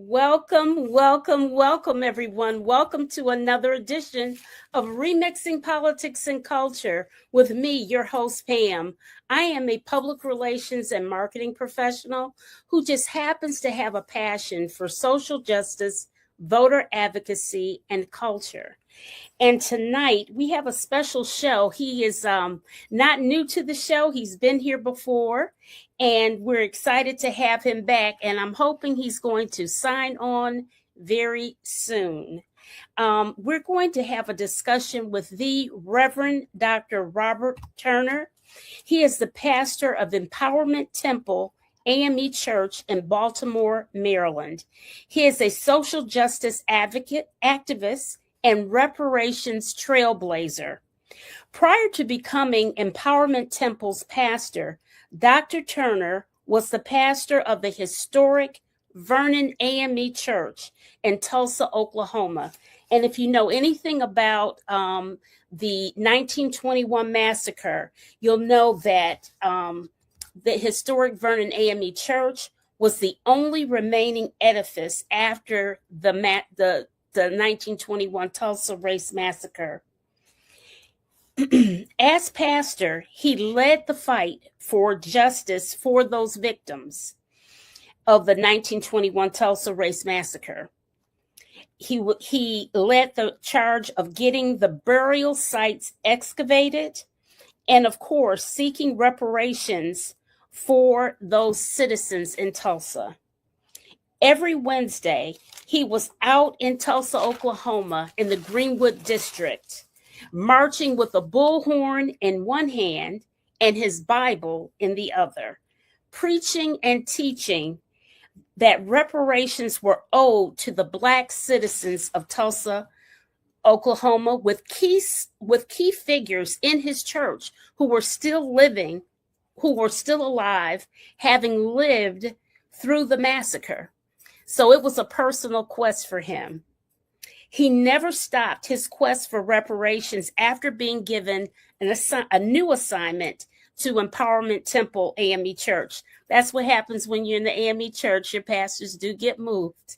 Welcome, welcome, welcome, everyone. Welcome to another edition of Remixing Politics and Culture with me, your host, Pam. I am a public relations and marketing professional who just happens to have a passion for social justice, voter advocacy, and culture. And tonight we have a special show. He is not new to the show, he's been here before, and we're excited to have him back. And I'm hoping he's going to sign on very soon. We're going to have a discussion with the Reverend Dr. Robert Turner. He is the pastor of Empowerment Temple AME Church in Baltimore, Maryland. He is a social justice advocate, activist, and reparations trailblazer. Prior to becoming Empowerment Temple's pastor, Dr. Turner was the pastor of the historic Vernon AME Church in Tulsa, Oklahoma. And if you know anything about the 1921 massacre, you'll know that the historic Vernon AME Church was the only remaining edifice after the 1921 Tulsa Race Massacre. As pastor, he led the fight for justice for those victims of the 1921 Tulsa Race Massacre. He led the charge of getting the burial sites excavated and, of course, seeking reparations for those citizens in Tulsa. Every Wednesday, he was out in Tulsa, Oklahoma, in the Greenwood District, marching with a bullhorn in one hand and his Bible in the other, preaching and teaching that reparations were owed to the Black citizens of Tulsa, Oklahoma, with key figures in his church who were still living, who were still alive, having lived through the massacre. So it was a personal quest for him. He never stopped his quest for reparations after being given a new assignment to Empowerment Temple AME Church. That's what happens when you're in the AME Church. Your pastors do get moved.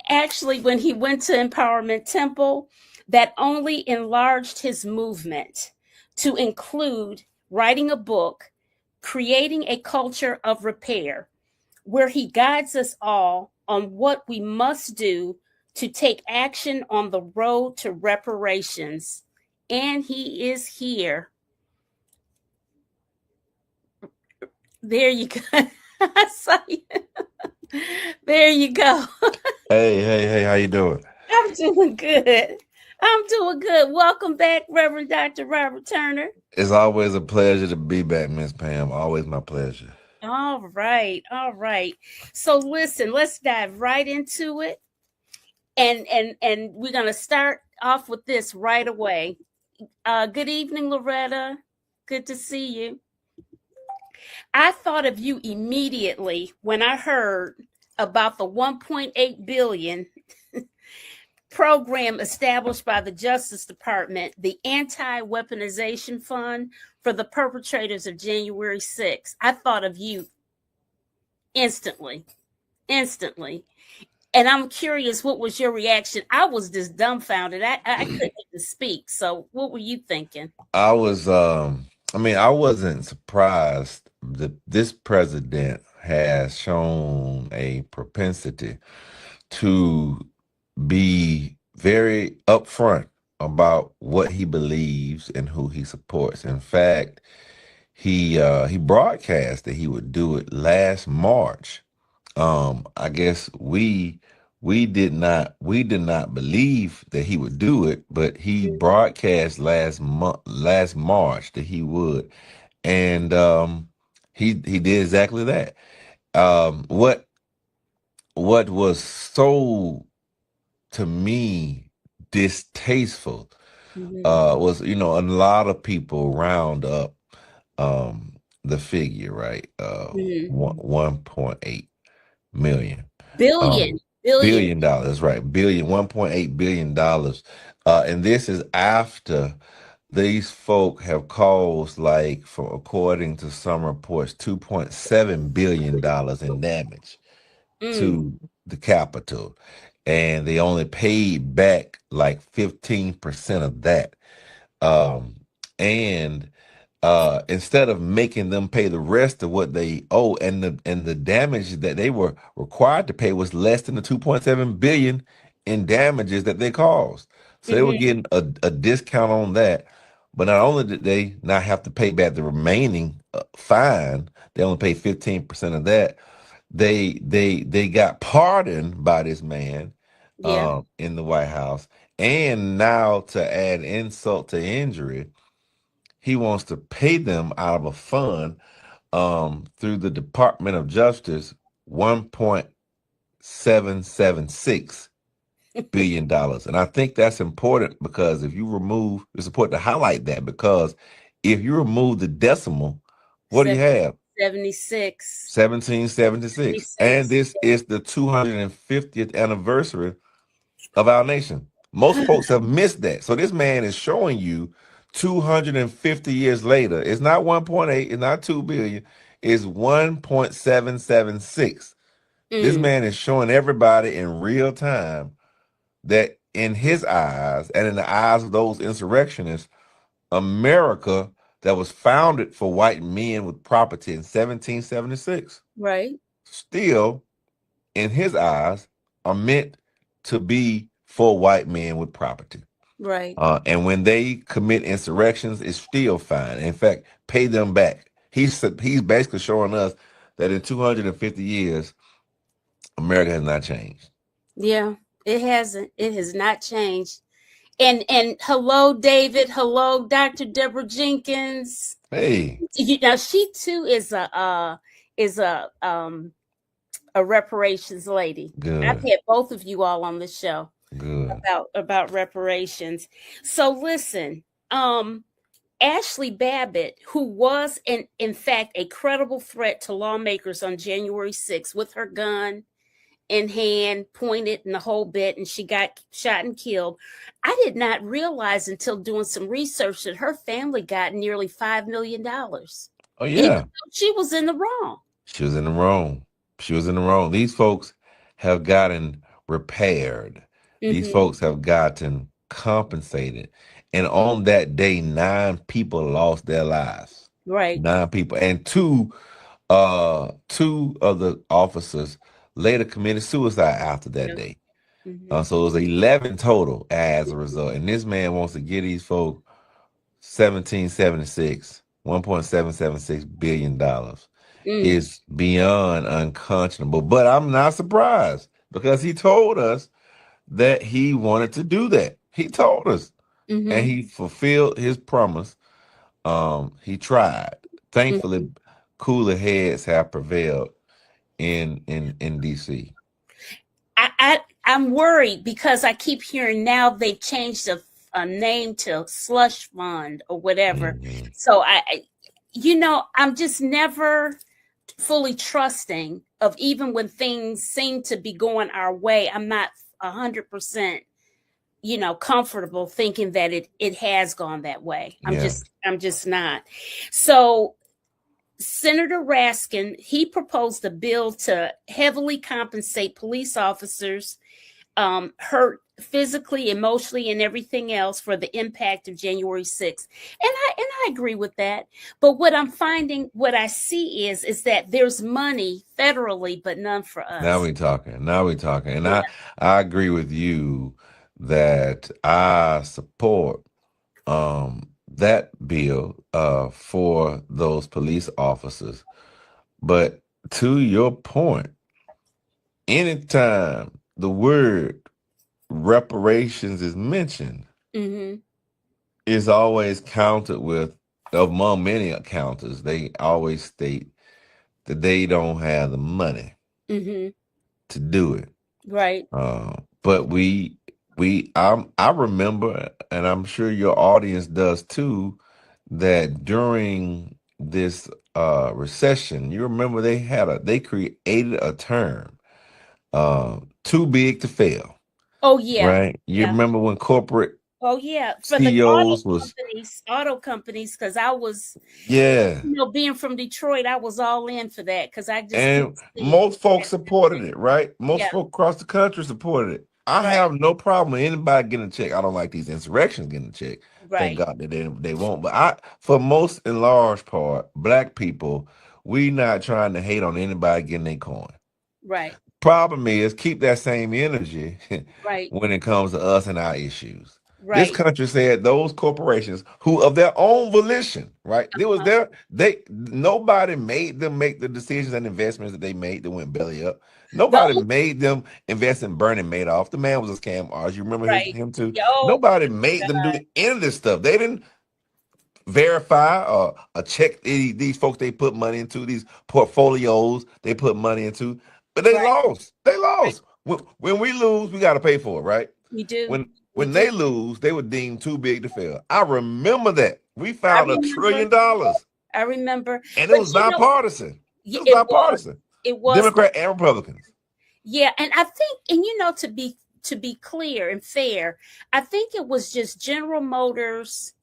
Actually, when he went to Empowerment Temple, that only enlarged his movement to include writing a book, creating a culture of repair, where he guides us all on what we must do to take action on the road to reparations. And he is here. There you go. I saw you. There you go. Hey, how you doing? I'm doing good. Welcome back, Reverend Dr. Robert Turner. It's always a pleasure to be back, Miss Pam. Always my pleasure. All right. So listen, let's dive right into it. And we're going to start off with this right away. Good evening, Loretta. Good to see you. I thought of you immediately when I heard about the 1.8 billion program established by the Justice Department, the Anti-Weaponization Fund for the perpetrators of January 6th. I thought of you instantly. And I'm curious, what was your reaction? I was just dumbfounded. I couldn't even speak. So what were you thinking? I wasn't surprised that this president has shown a propensity to be very upfront about what he believes and who he supports. In fact, he broadcast that he would do it last March. I guess we did not believe that he would do it, but he broadcast last March that he would, and he did exactly that. What was so, to me, distasteful was, a lot of people round up the figure, right? 1.8 million. Billion dollars, right? 1.8 billion dollars. And this is after these folk have caused, according to some reports, $2.7 billion in damage Mm. to the capital, and they only paid back like 15% of that. Um, and instead of making them pay the rest of what they owe, and the damage that they were required to pay was less than the 2.7 billion in damages that they caused. So they were Mm-hmm. getting a discount on that. But not only did they not have to pay back the remaining fine, they only paid 15% of that. They got pardoned by this man Yeah. in the White House. And now, to add insult to injury, he wants to pay them out of a fund through the Department of Justice $1.776 billion. And I think that's important, because if you remove, it's important to highlight that, because if you remove the decimal, what do you Seven, have? 76. 1776. And 76. this is the 250th anniversary of our nation. Most folks have missed that. So this man is showing you 250 years later, it's not 1.8, it's not 2 billion, it's 1.776. This Mm. man is showing everybody in real time that in his eyes and in the eyes of those insurrectionists, America that was founded for white men with property in 1776 Right. still, in his eyes, are meant to be for white men with property. Right. And when they commit insurrections, it's still fine. In fact, pay them back. He's basically showing us that in 250 years, America has not changed. Yeah. It hasn't. It has not changed. And hello, David. Hello, Dr. Deborah Jenkins. Hey, Now she too is a reparations lady. I've good, had both of you all on the show good. about reparations. So listen, Ashley Babbitt, who was in fact a credible threat to lawmakers on January 6th with her gun in hand, pointed and the whole bit, and she got shot and killed. I did not realize until doing some research that her family got nearly $5 million, Oh even yeah, though she was in the wrong. she was in the wrong. She was in the wrong. These folks have gotten repaired. These Mm-hmm. folks have gotten compensated. And on that day, 9 people lost their lives. Right. 9 people. And two of the officers later committed suicide after that Yeah. day. Mm-hmm. So it was 11 total as a result. And this man wants to give these folks 1776, $1.776 billion Mm. is beyond unconscionable. But I'm not surprised, because he told us that he wanted to do that. He told us, and Mm-hmm. he fulfilled his promise. He tried. Mm-hmm. Thankfully, cooler heads have prevailed in DC. I'm worried because I keep hearing now they've changed a name to slush fund or whatever. Hmm. So I'm just never fully trusting of, even when things seem to be going our way. I'm not 100%, comfortable thinking that it has gone that way. Yeah. I'm just not. So Senator Raskin, he proposed a bill to heavily compensate police officers hurt physically, emotionally, and everything else for the impact of January 6th. And I agree with that. But what I see is that there's money federally, but none for Now us. we talking. Now we talking. And Yeah. I agree with you that I support that bill for those police officers. But to your point, anytime the word reparations is mentioned, Mm-hmm. it's always countered with, among many counters, they always state that they don't have the money Mm-hmm. to do it. Right. But I remember, and I'm sure your audience does too, that during this recession, you remember they created a term, too big to fail, Oh yeah. right? You Yeah. remember when corporate Oh yeah, for the CEOs was, auto companies, because I was, yeah. being from Detroit, I was all in for that because I just couldn't And see most folks that supported it, right? Most Yeah, folks across the country supported it. I right, have no problem with anybody getting a check. I don't like these insurrections getting a check. Thank right, God that they won't. But for most and large part, black people, we not trying to hate on anybody getting their coin. right, Problem is, keep that same energy right, when it comes to us and our issues. This right. country said those corporations who of their own volition, right? There was Uh-huh. nobody made them make the decisions and investments that they made that went belly up. The Nobody only made them invest in Bernie Madoff. The man was a scam artist. You remember right. him too? Yeah, oh Nobody made them do any of this stuff. They didn't verify or check these folks they put money into, these portfolios they put money into, but they right, lost. They right. lost. When we lose, we got to pay for it, right? We do. We When do. they lose, they were deemed too big to fail. I remember that. We I found $1 remember. trillion, I remember. and it But was you know, bipartisan. It was it was. bipartisan, It was. Democrat and Republicans. Yeah, and I think, and to be clear and fair, I think it was just General Motors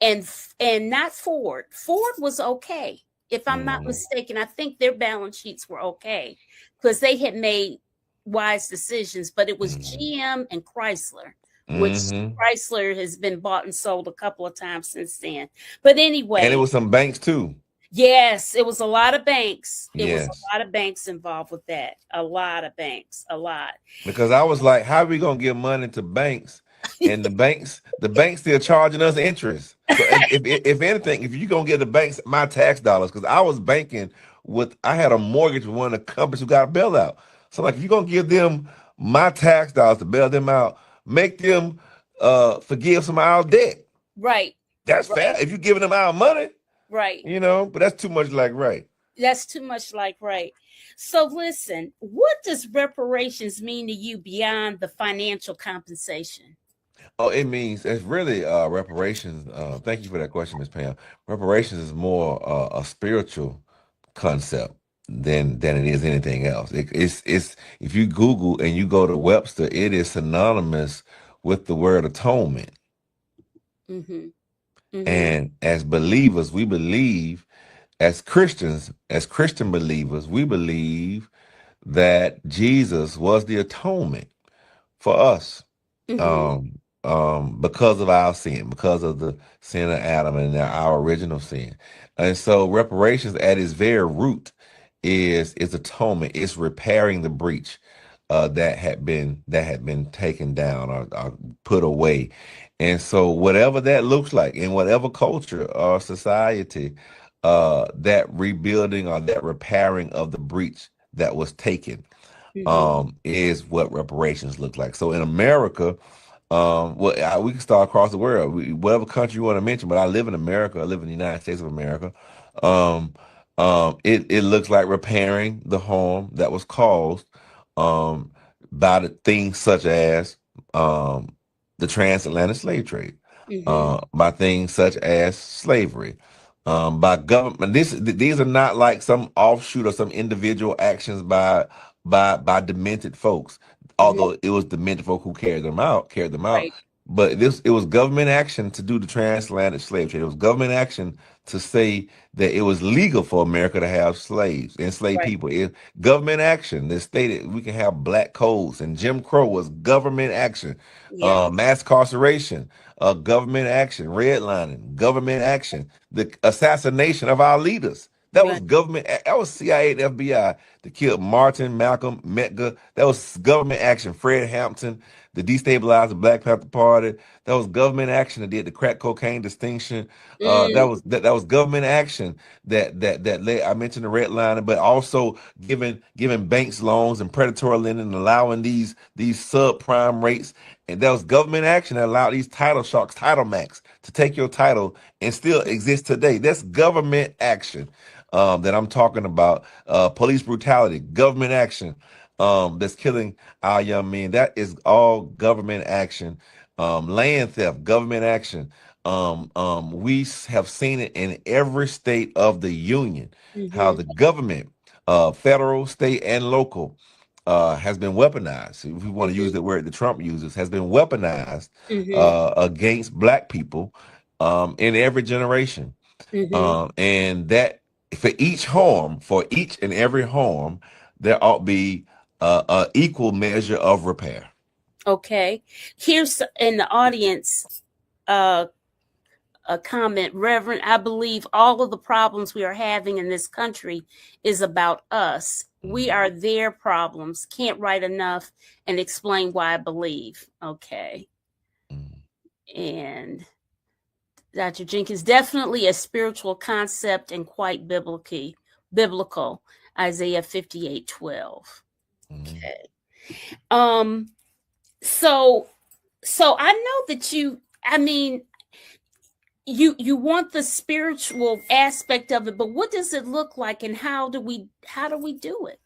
and not Ford. Ford was okay, if I'm not Hmm. mistaken. I think their balance sheets were okay because they had made wise decisions. But it was Hmm. GM and Chrysler, which Hmm. Chrysler has been bought and sold a couple of times since then. But And it anyway, was some banks too. yes, it was a lot of banks. It was Yes. a lot of banks involved with that. A lot of banks, a lot. Because I was like, how are we gonna give money to banks? And the banks still charging us interest. So if anything, if you gonna give the banks my tax dollars, because I was banking I had a mortgage with one of the companies who got a bailout. So like if you're gonna give them my tax dollars to bail them out, make them forgive some of our debt. Right, That's fair. right, If you're giving them our money, right. but that's too much like right. That's too much like right. So listen, what does reparations mean to you beyond the financial compensation? Oh, it means it's really reparations. Thank you for that question, Miss Pam. Reparations is more a spiritual concept than it is anything else. It's if you Google and you go to Webster, it is synonymous with the word atonement. Mm-hmm. Mm-hmm. And as believers, we believe as Christians, as Christian believers, we believe that Jesus was the atonement for us, Mm-hmm. because of our sin, because of the sin of Adam and our original sin. And so reparations at its very root is atonement. It's repairing the breach that had been taken down or put away. And so whatever that looks like in whatever culture or society, that rebuilding or that repairing of the breach that was taken Mm-hmm. is what reparations look like. So in America, we can start across the world, whatever country you want to mention. But I live in America. I live in the United States of America. Um, it looks like repairing the harm that was caused um, by the things such as um, the transatlantic slave trade, Mm-hmm. by things such as slavery, by government. These are not like some offshoot or some individual actions by demented folks, Mm-hmm. although it was demented folk who carried them out. Right. But it was government action to do the transatlantic slave trade. It was government action to say that it was legal for America to have slaves, enslaved Right. people. Government action that stated we can have black codes, and Jim Crow was government action. Yeah. Mass incarceration, government action. Redlining, government action. The assassination of our leaders. That was Right. government. That was CIA and FBI that killed Martin, Malcolm, Metga. That was government action. Fred Hampton, the destabilized the Black Panther Party. That was government action that did the crack cocaine distinction. That Mm. was government action that led. I mentioned the red line, but also giving banks loans and predatory lending, and allowing these subprime rates. And that was government action that allowed these title sharks, title max, to take your title and still exist today. That's government action that I'm talking about. Police brutality, government action, that's killing our young men. That is all government action. Land theft, government action. We have seen it in every state of the union, how Mm-hmm. the government, federal, state, and local, has been weaponized. If we want to use Mhm. the word that Trump uses, has been weaponized Mhm. against black people in every generation. Mhm. And that for each and every harm, there ought to be a equal measure of repair. Okay. Here's in the audience uh, a comment, Reverend. I believe all of the problems we are having in this country is about us. We Mhm, are their problems. Can't write enough and explain why I believe. Okay. mhm, And Dr. Jenkins, definitely a spiritual concept and quite biblical. Isaiah 58:12. mhm. Okay. Um, so so I know that I mean, you want the spiritual aspect of it, but what does it look like and how do we do it?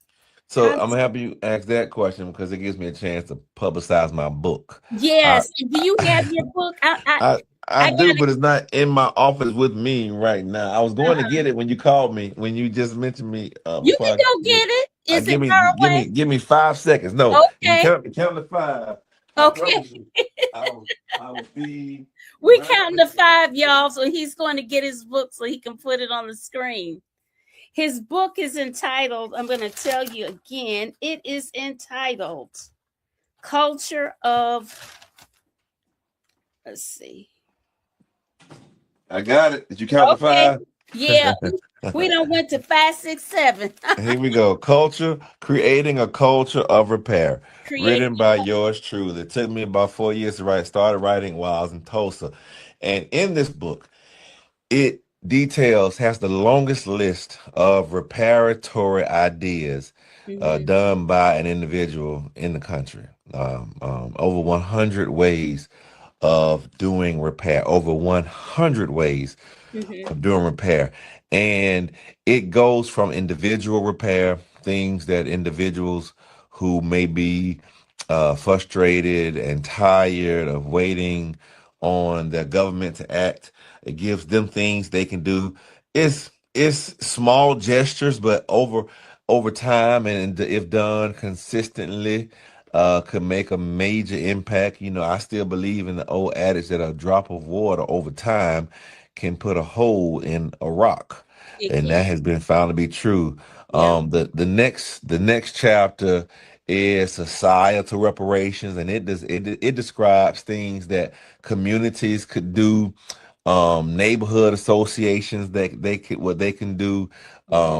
So How I'm gonna have you ask that question because it gives me a chance to publicize my book. I Yes. Do you have your book? I I do, gotta but it's not in my office with me right now. I was going to uh-huh. get it when you called me, when you just mentioned me You before can I go get get it. it. Is it far away? Give me 5 seconds. No, you Okay. count to five. I Okay. promise you, I will be We right counting with to you. five, y'all. So he's going to get his book so he can put it on the screen. His book is entitled, I'm going to tell you again, it is entitled Culture of, let's see. I got it. Did you count to Okay. five? Yeah, we don't went to 5, 6, 7. Here we go. Culture, creating a culture of repair. Creating. Written by yours truly. It took me about 4 years to write. Started writing while I was in Tulsa. And in this book, it has the longest list of reparatory ideas Mm-hmm, done by an individual in the country. Over 100 ways of doing repair, over 100 ways mm-hmm, of doing repair. And it goes from individual repair, things that individuals who may be frustrated and tired of waiting on their government to act. It gives them things they can do. It's small gestures, but over time and if done consistently, could make a major impact. You know, I still believe in the old adage that a drop of water over time can put a hole in a rock, it and that can. has been found to be true. Yep. The next chapter is societal reparations, and it describes things that communities could do, neighborhood associations that they could what they can do. Mm-hmm.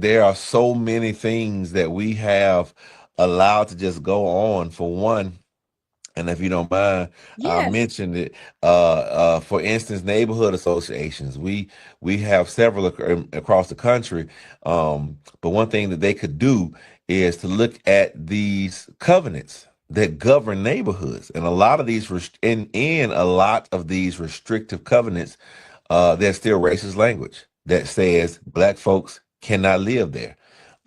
There are so many things that we have allowed to just go on. For one, and if you don't mind, I Yes. mentioned it. For instance, neighborhood associations. We have several across the country. But one thing that they could do is to look at these covenants that govern neighborhoods, and a lot of these in a lot of these restrictive covenants, there's still racist language that says black folks cannot live there.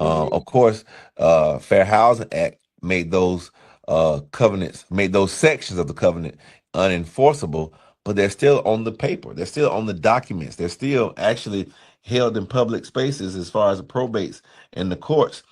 Mm-hmm. Of course, Fair Housing Act made those sections of the covenant unenforceable, but they're still on the paper. They're still on the documents. They're still actually held in public spaces as far as the probates and the courts,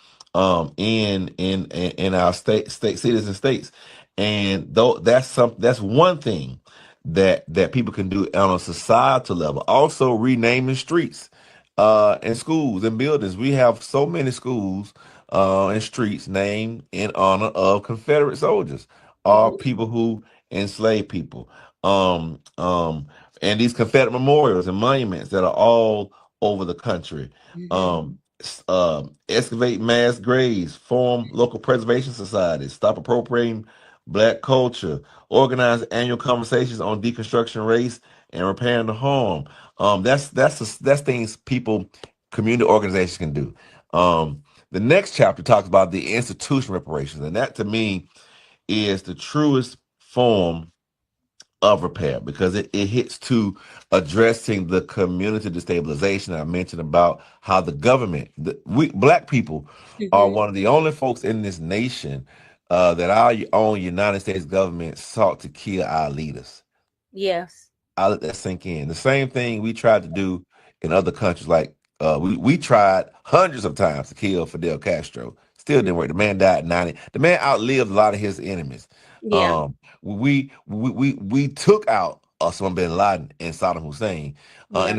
in our state cities and states. And though that's one thing that people can do on a societal level. Also renaming streets and schools and buildings. We have so many schools and streets named in honor of Confederate soldiers or Mm-hmm. people who enslaved people. Um, um, and these Confederate memorials and monuments that are all over the country. Mm-hmm. Excavate mass graves, form local preservation societies, stop appropriating black culture, organize annual conversations on deconstruction, race, and repairing the harm. That's things people, community organizations can do. The next chapter talks about the institution reparations, and that to me is the truest form of repair because it hits to addressing the community destabilization I mentioned about how the government, we black people are Mm-hmm. one of the only folks in this nation that our own United States government sought to kill our leaders. Yes. I let that sink in. The same thing we tried to do in other countries, like we tried hundreds of times to kill Fidel Castro. Still didn't work. The man died at 90. The man outlived a lot of his enemies. Yeah. We took out Osama bin Laden and Saddam Hussein. Yeah. In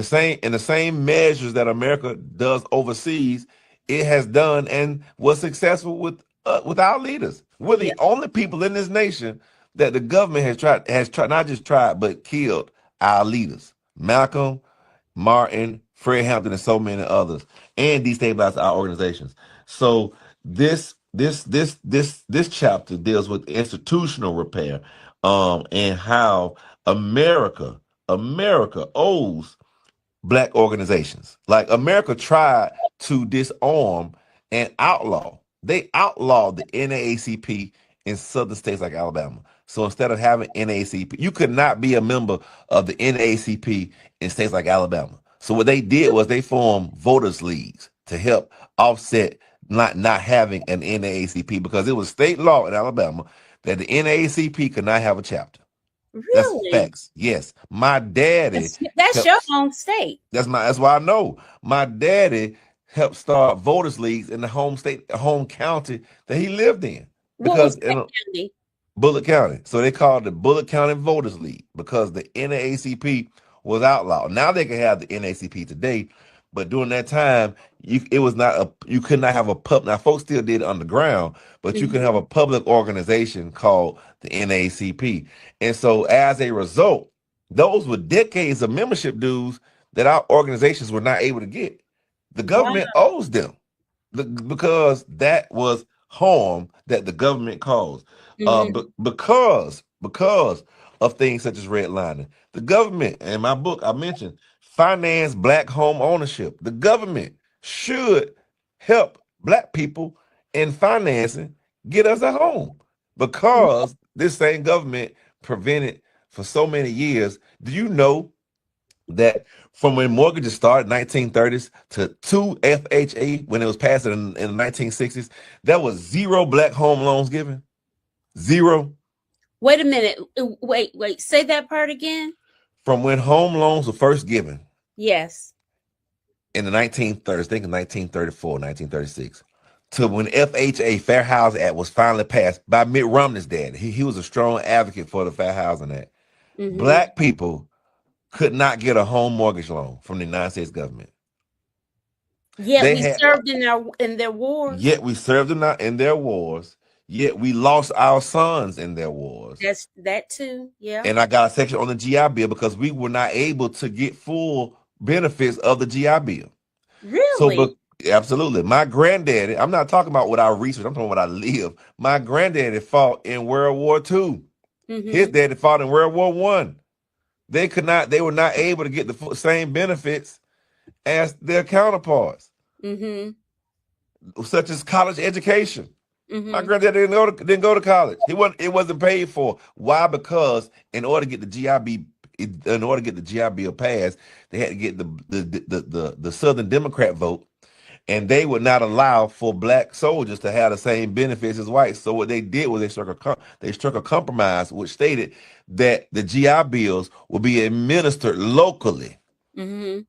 the same measures that America does overseas, it has done and was successful with our leaders. We're Yeah. the only people in this nation that the government has tried not just tried but killed our leaders. Malcolm, Martin, Fred Hampton, and so many others, and destabilize our organizations. So this chapter deals with institutional repair, and how America owes black organizations. Like America tried to disarm and outlaw. They outlawed the NAACP in southern states like Alabama. So instead of having NAACP, you could not be a member of the NAACP in states like Alabama. So what they did was they formed voters leagues to help offset not having an NAACP, because it was state law in Alabama that the NAACP could not have a chapter. That's Really? facts. Yes. My daddy That's your helped. own state. That's why I know. My daddy helped start voters leagues in the home county that he lived in. What was Because that in county? Bullitt County. So they called the Bullitt County Voters League because the NAACP was outlawed. Now they can have the NAACP today, but during that time, you could not have a pub. Now folks still did it underground, but you could have Hmm. a public organization called the NAACP. And so as a result, those were decades of membership dues that our organizations were not able to get. The Wow. government owes them because that was harm that the government caused. Hmm. Because of things such as redlining, the government, in my book I mentioned, finance black home ownership. The government should help black people in financing get us a home, because this same government prevented for so many years. Do you know that from when mortgages started, 1930s, to FHA when it was passed in the 1960s, there was zero black home loans given? Zero. Wait a minute. Wait. Say that part again. From when home loans were first given Yes. in the 1930s, I think in 1934, 1936, to when FHA, Fair Housing Act, was finally passed by Mitt Romney's dad. He was a strong advocate for the Fair Housing Act. Hmm. Black people could not get a home mortgage loan from the United States government. Yet They we had served in their wars. Yet we served them not in their wars. Yet we lost our sons in their wars. That's that too. Yeah. And I got a section on the GI Bill because we were not able to get full benefits of the GI Bill. So, but Really. absolutely, my granddaddy. I'm not talking about what I researched. I'm talking about what I live. My granddaddy fought in World War II. His Hmm. daddy fought in World War One. They could not. They were not able to get the same benefits as their counterparts, Hmm. such as college education. My Hmm. granddad didn't go to college. It wasn't paid for. Why? Because in order to get the GI Bill passed, they had to get the Southern Democrat vote, and they would not allow for black soldiers to have the same benefits as whites. So what they did was they struck a compromise which stated that the GI Bills will be administered locally. Hmm.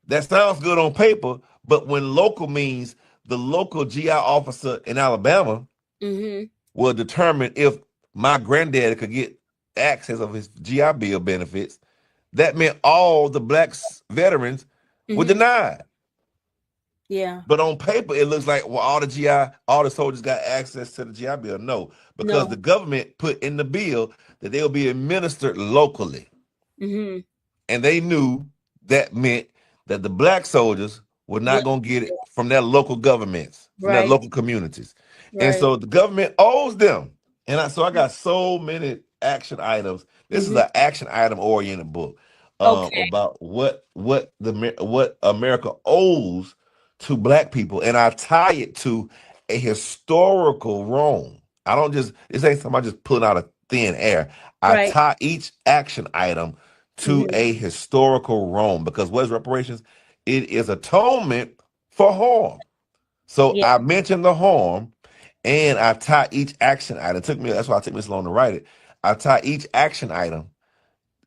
That sounds good on paper, but when local means the local GI officer in Alabama Hmm. will determine if my granddad could get access of his GI Bill benefits, that meant all the black veterans were Hmm. denied. Yeah. But on paper, it looks like, well, all the soldiers got access to the GI Bill. No, because the No. government put in the bill that they'll be administered locally. Hmm. And they knew that meant that the black soldiers were not What? going to get it from their local governments, from their Right. local communities. And Right. so the government owes them. So I got so many action items. This is Hmm. an action item oriented book, Okay. about what America owes to black people, and I tie it to a historical wrong. I don't just This ain't something I just pulling out of thin air. I Right. tie each action item to Hmm. a historical wrong, because what is reparations? It is atonement for harm. So Yeah. I mentioned the harm, and I tie each action item. That's why it took me so long to write it. I tie each action item,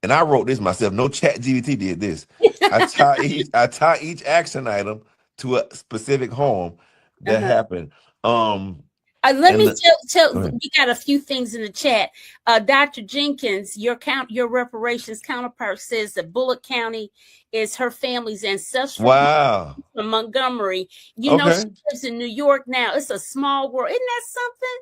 and I wrote this myself. No chat GBT did this. I tie each action item to a specific harm that Uh-huh. happened. Um, Let and me the, tell. go ahead. We got a few things in the chat. Dr. Jenkins, your reparations counterpart says that Bullock County is her family's ancestral home Wow. from Montgomery. You know, she Okay. lives in New York now. It's a small world. Isn't that something?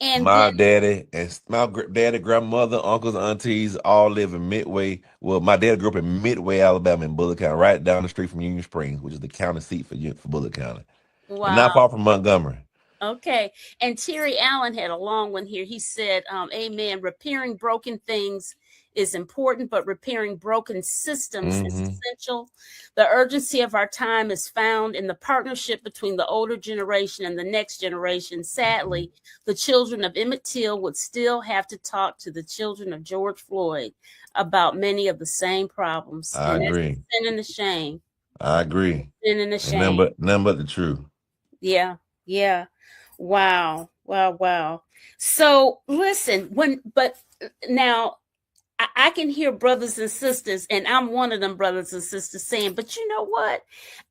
And then My daddy and my daddy, grandmother, uncles, aunties all live in Midway. Well, my dad grew up in Midway, Alabama, in Bullock County, right down the street from Union Springs, which is the county seat for Bullock County, and wow. not far from Montgomery. Okay. And Terry Allen had a long one here. He said, Amen. Repairing broken things is important, but repairing broken systems is Hmm. essential. The urgency of our time is found in the partnership between the older generation and the next generation. Sadly, the children of Emmett Till would still have to talk to the children of George Floyd about many of the same problems. I And that's agree. the sin and the shame. I agree. Sin and the And shame. none but the truth. Yeah. Yeah. Wow. Wow. Wow. So listen, but now I can hear brothers and sisters, and I'm one of them brothers and sisters saying, but you know what?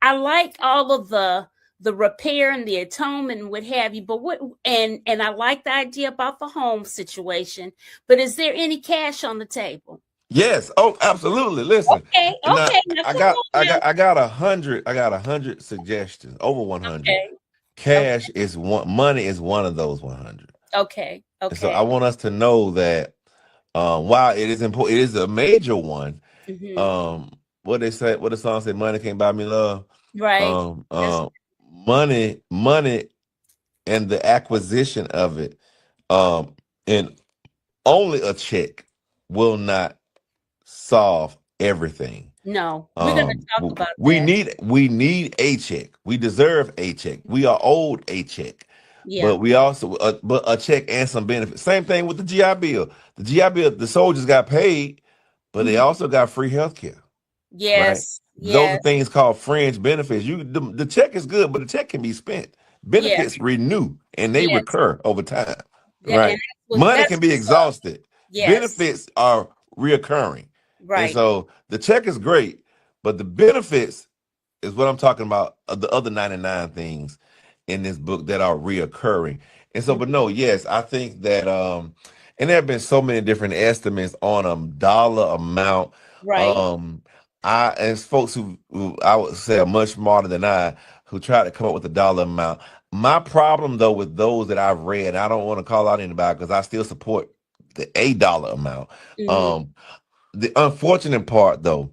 I like all of the repair and the atonement and what have you, but what and I like the idea about the home situation, but is there any cash on the table? Yes. Oh, absolutely. Listen, Okay, and now okay, now come on now. I got 100. I got 100 suggestions. Over 100. Okay, Cash is one. Money is one of those 100. okay, And so okay. I want us to know that while it is important, it is a major one. Hmm. Um, what they say, what the song said, money can't buy me love. Right. Um, That's um, money, and the acquisition of it, and only a check will not solve everything. no. We're gonna talk about that. We need a check. We deserve a check. We are owed a check, but Yeah. we also but a check and some benefits. Same thing with the GI Bill. The GI Bill, the soldiers got paid, but they Mhm. also got free health care. Right? Yes. Those are Yes. things called fringe benefits. The check is good, but the check can be spent. Yeah. Benefits renew and they Yes. recur over time. Yeah, and Right? Money that's can be what's up. exhausted. Yes. Benefits are reoccurring. And Right. so the check is great, but the benefits is what I'm talking about, the other 99 things in this book that are reoccurring. And so, but Mhm. no, yes, I think that and there have been so many different estimates on a dollar amount. Right. Um I as folks who I would say are much smarter than I who try to come up with a dollar amount. My problem though with those that I've read, I don't want to call out anybody because I still support the $8 amount. Mhm. Um the unfortunate part though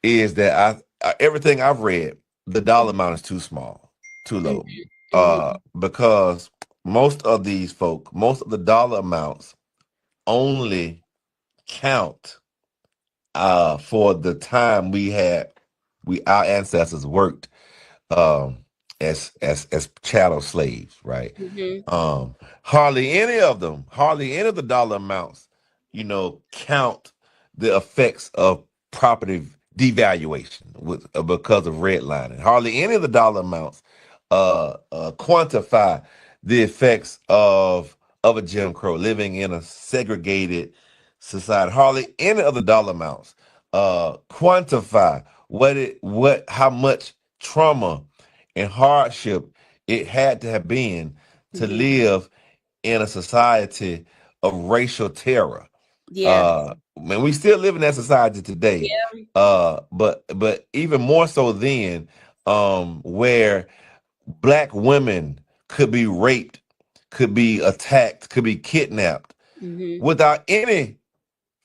is that everything I've read, the dollar amount is too small, too Mhm. low. Mhm. Because most of the dollar amounts only count for the time we our ancestors worked um as chattel slaves, right? Mhm. Hardly any of the dollar amounts, count the effects of property devaluation because of redlining. Hardly any of the dollar amounts quantify the effects of a Jim Crow living in a segregated society. Hardly any of the dollar amounts quantify how much trauma and hardship it had to have been to Mhm. live in a society of racial terror. Yeah. Man, we still live in that society today. Yeah. But even more so then, where black women could be raped, could be attacked, could be kidnapped Mhm. without any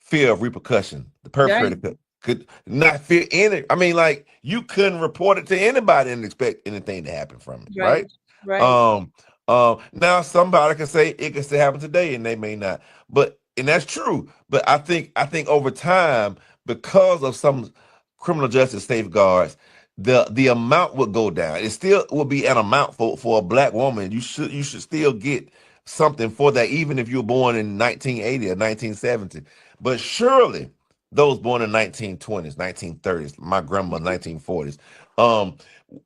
fear of repercussion. The perpetrator Right. could not fear any. I mean, like you couldn't report it to anybody and expect anything to happen from it, Right. right? Right. Um, now somebody can say it can still happen today, and they may not. But and that's true. But I think over time, because of some criminal justice safeguards, the amount would go down. It still would be an amount for a black woman. You should still get something for that, even if you were born in 1980 or 1970. But surely those born in 1920s, 1930s, my grandma 1940s, um,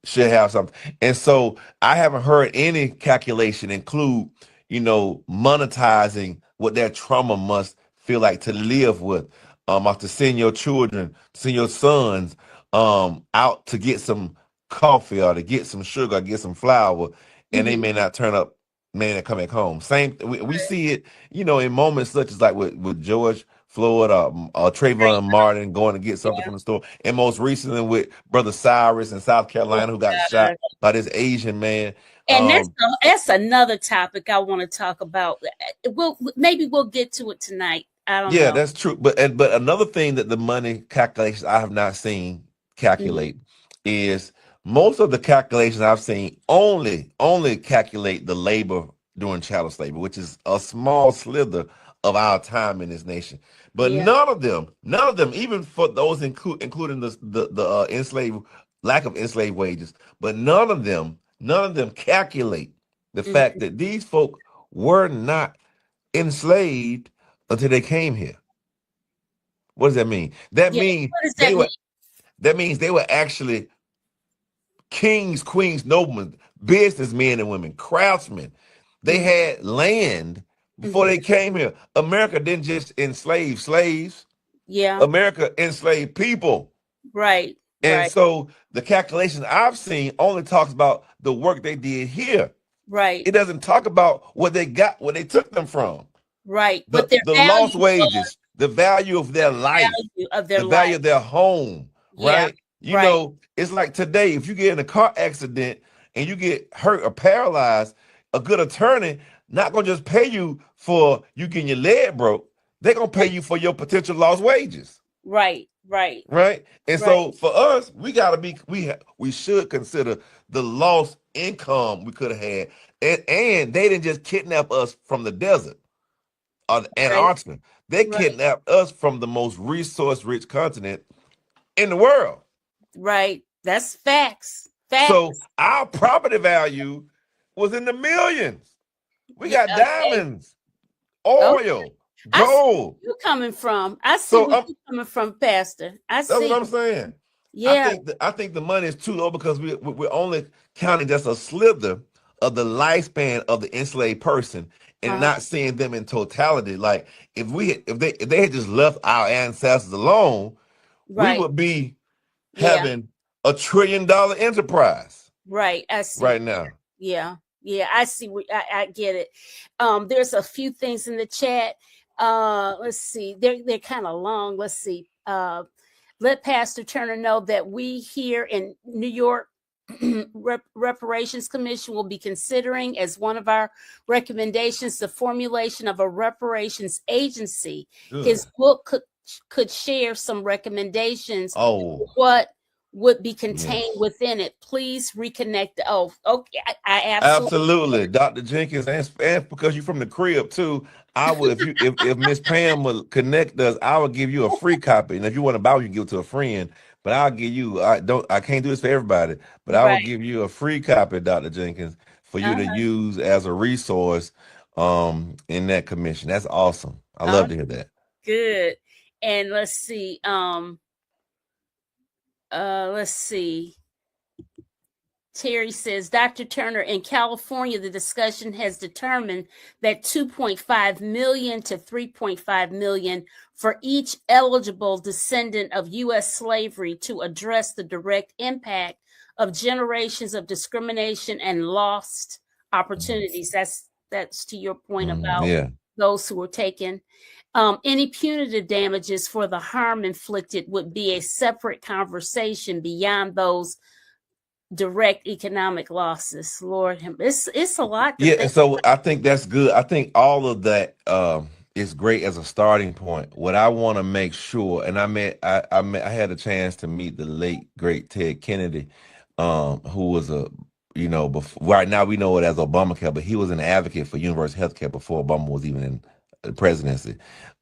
should have something. And so I haven't heard any calculation include, monetizing what their trauma must feel like to live with. To send your children, send your sons out to get some coffee or to get some sugar or get some flour and they Mm-hmm. may not turn up, may not come back home. Same, we see it, in moments such as like with George Floyd or Trayvon Right. Martin going to get something Yeah. from the store, and most recently with Brother Cyrus in South Oh, Carolina who got shot God. by this Asian man. And that's Um, that's another topic I want to talk about. We'll get to it tonight. I don't Yeah, know. that's true. But another thing that the money calculations I have not seen Mm-hmm. calculate is most of the calculations I've seen only calculate the labor during chattel slavery, which is a small slither of our time in this nation. But Yeah. none of them, even for those including the enslaved lack of enslaved wages, but none of them calculate the fact Mm-hmm. that these folk were not enslaved until they came here. What does that mean? That Yeah. means What does they that mean? were that means they were actually kings, queens, noblemen, businessmen and women, craftsmen. They Mm-hmm. had land before Mm-hmm. they came here. America didn't just enslave slaves. Yeah. America enslaved people. Right. And Right. so the calculations I've seen only talks about the work they did here. Right. It doesn't talk about what they got, where they took them from. Right. the But their the lost value wages, the value of their life, value of their the value life. of their home, Yeah. right? Right. It's like today, if you get in a car accident and you get hurt or paralyzed, a good attorney not gonna just pay you for you getting your leg broke, they're gonna pay Right. you for your potential lost wages. Right. Right. Right. And Right. so for us, we gotta be we should consider the lost income we could have had. And they didn't just kidnap us from the desert on Right. Antarctica. They Right. kidnapped us from the most resource-rich continent in the world. Right. That's facts. So Facts. our property value was in the millions. We Yeah. got Okay. diamonds, Okay. oil, I see gold. where you coming from. I see So where you coming from, Pastor. I that's what see. I'm saying. Yeah. I think the money is too low because we're only counting just a slither of the lifespan of the enslaved person and Uh-huh. not seeing them in totality. Like if they had just left our ancestors alone, we Right. would be Yeah. having $1 trillion enterprise Right. I see. right now. Yeah. Yeah. I see. I get it. There's a few things in the chat. Let's see. They're kind of long. Let's see. Let Pastor Turner know that we here in New York Reparations Commission will be considering as one of our recommendations the formulation of a reparations agency. Good. His book could share some recommendations Oh, what would be contained yes. within it. Please reconnect. Oh, okay. I absolutely. Absolutely, Dr. Jenkins, and because you're from the crib too, I would if Miss Pam would connect us, I would give you a free copy. And if you want to buy, you can give it to a friend. But I'll give you. I can't do this for everybody, but I will Right. give you a free copy, Dr. Jenkins, for you to Uh-huh. use as a resource in that commission. That's awesome. I Uh, love to hear that. good. And let's see. Let's see. Terry says, Dr. Turner, in California, the discussion has determined that 2.5 million to 3.5 million for each eligible descendant of U.S. slavery to address the direct impact of generations of discrimination and lost opportunities. That's to your point about Yeah. those who were taken. Any punitive damages for the harm inflicted would be a separate conversation beyond those direct economic losses. Lord, it's a lot to Yeah, think. and so I think that's good. I think all of that is great as a starting point. What I want to make sure, and I had a chance to meet the late great Ted Kennedy, who was before, right now we know it as Obamacare, but he was an advocate for universal health care before Obama was even in the presidency.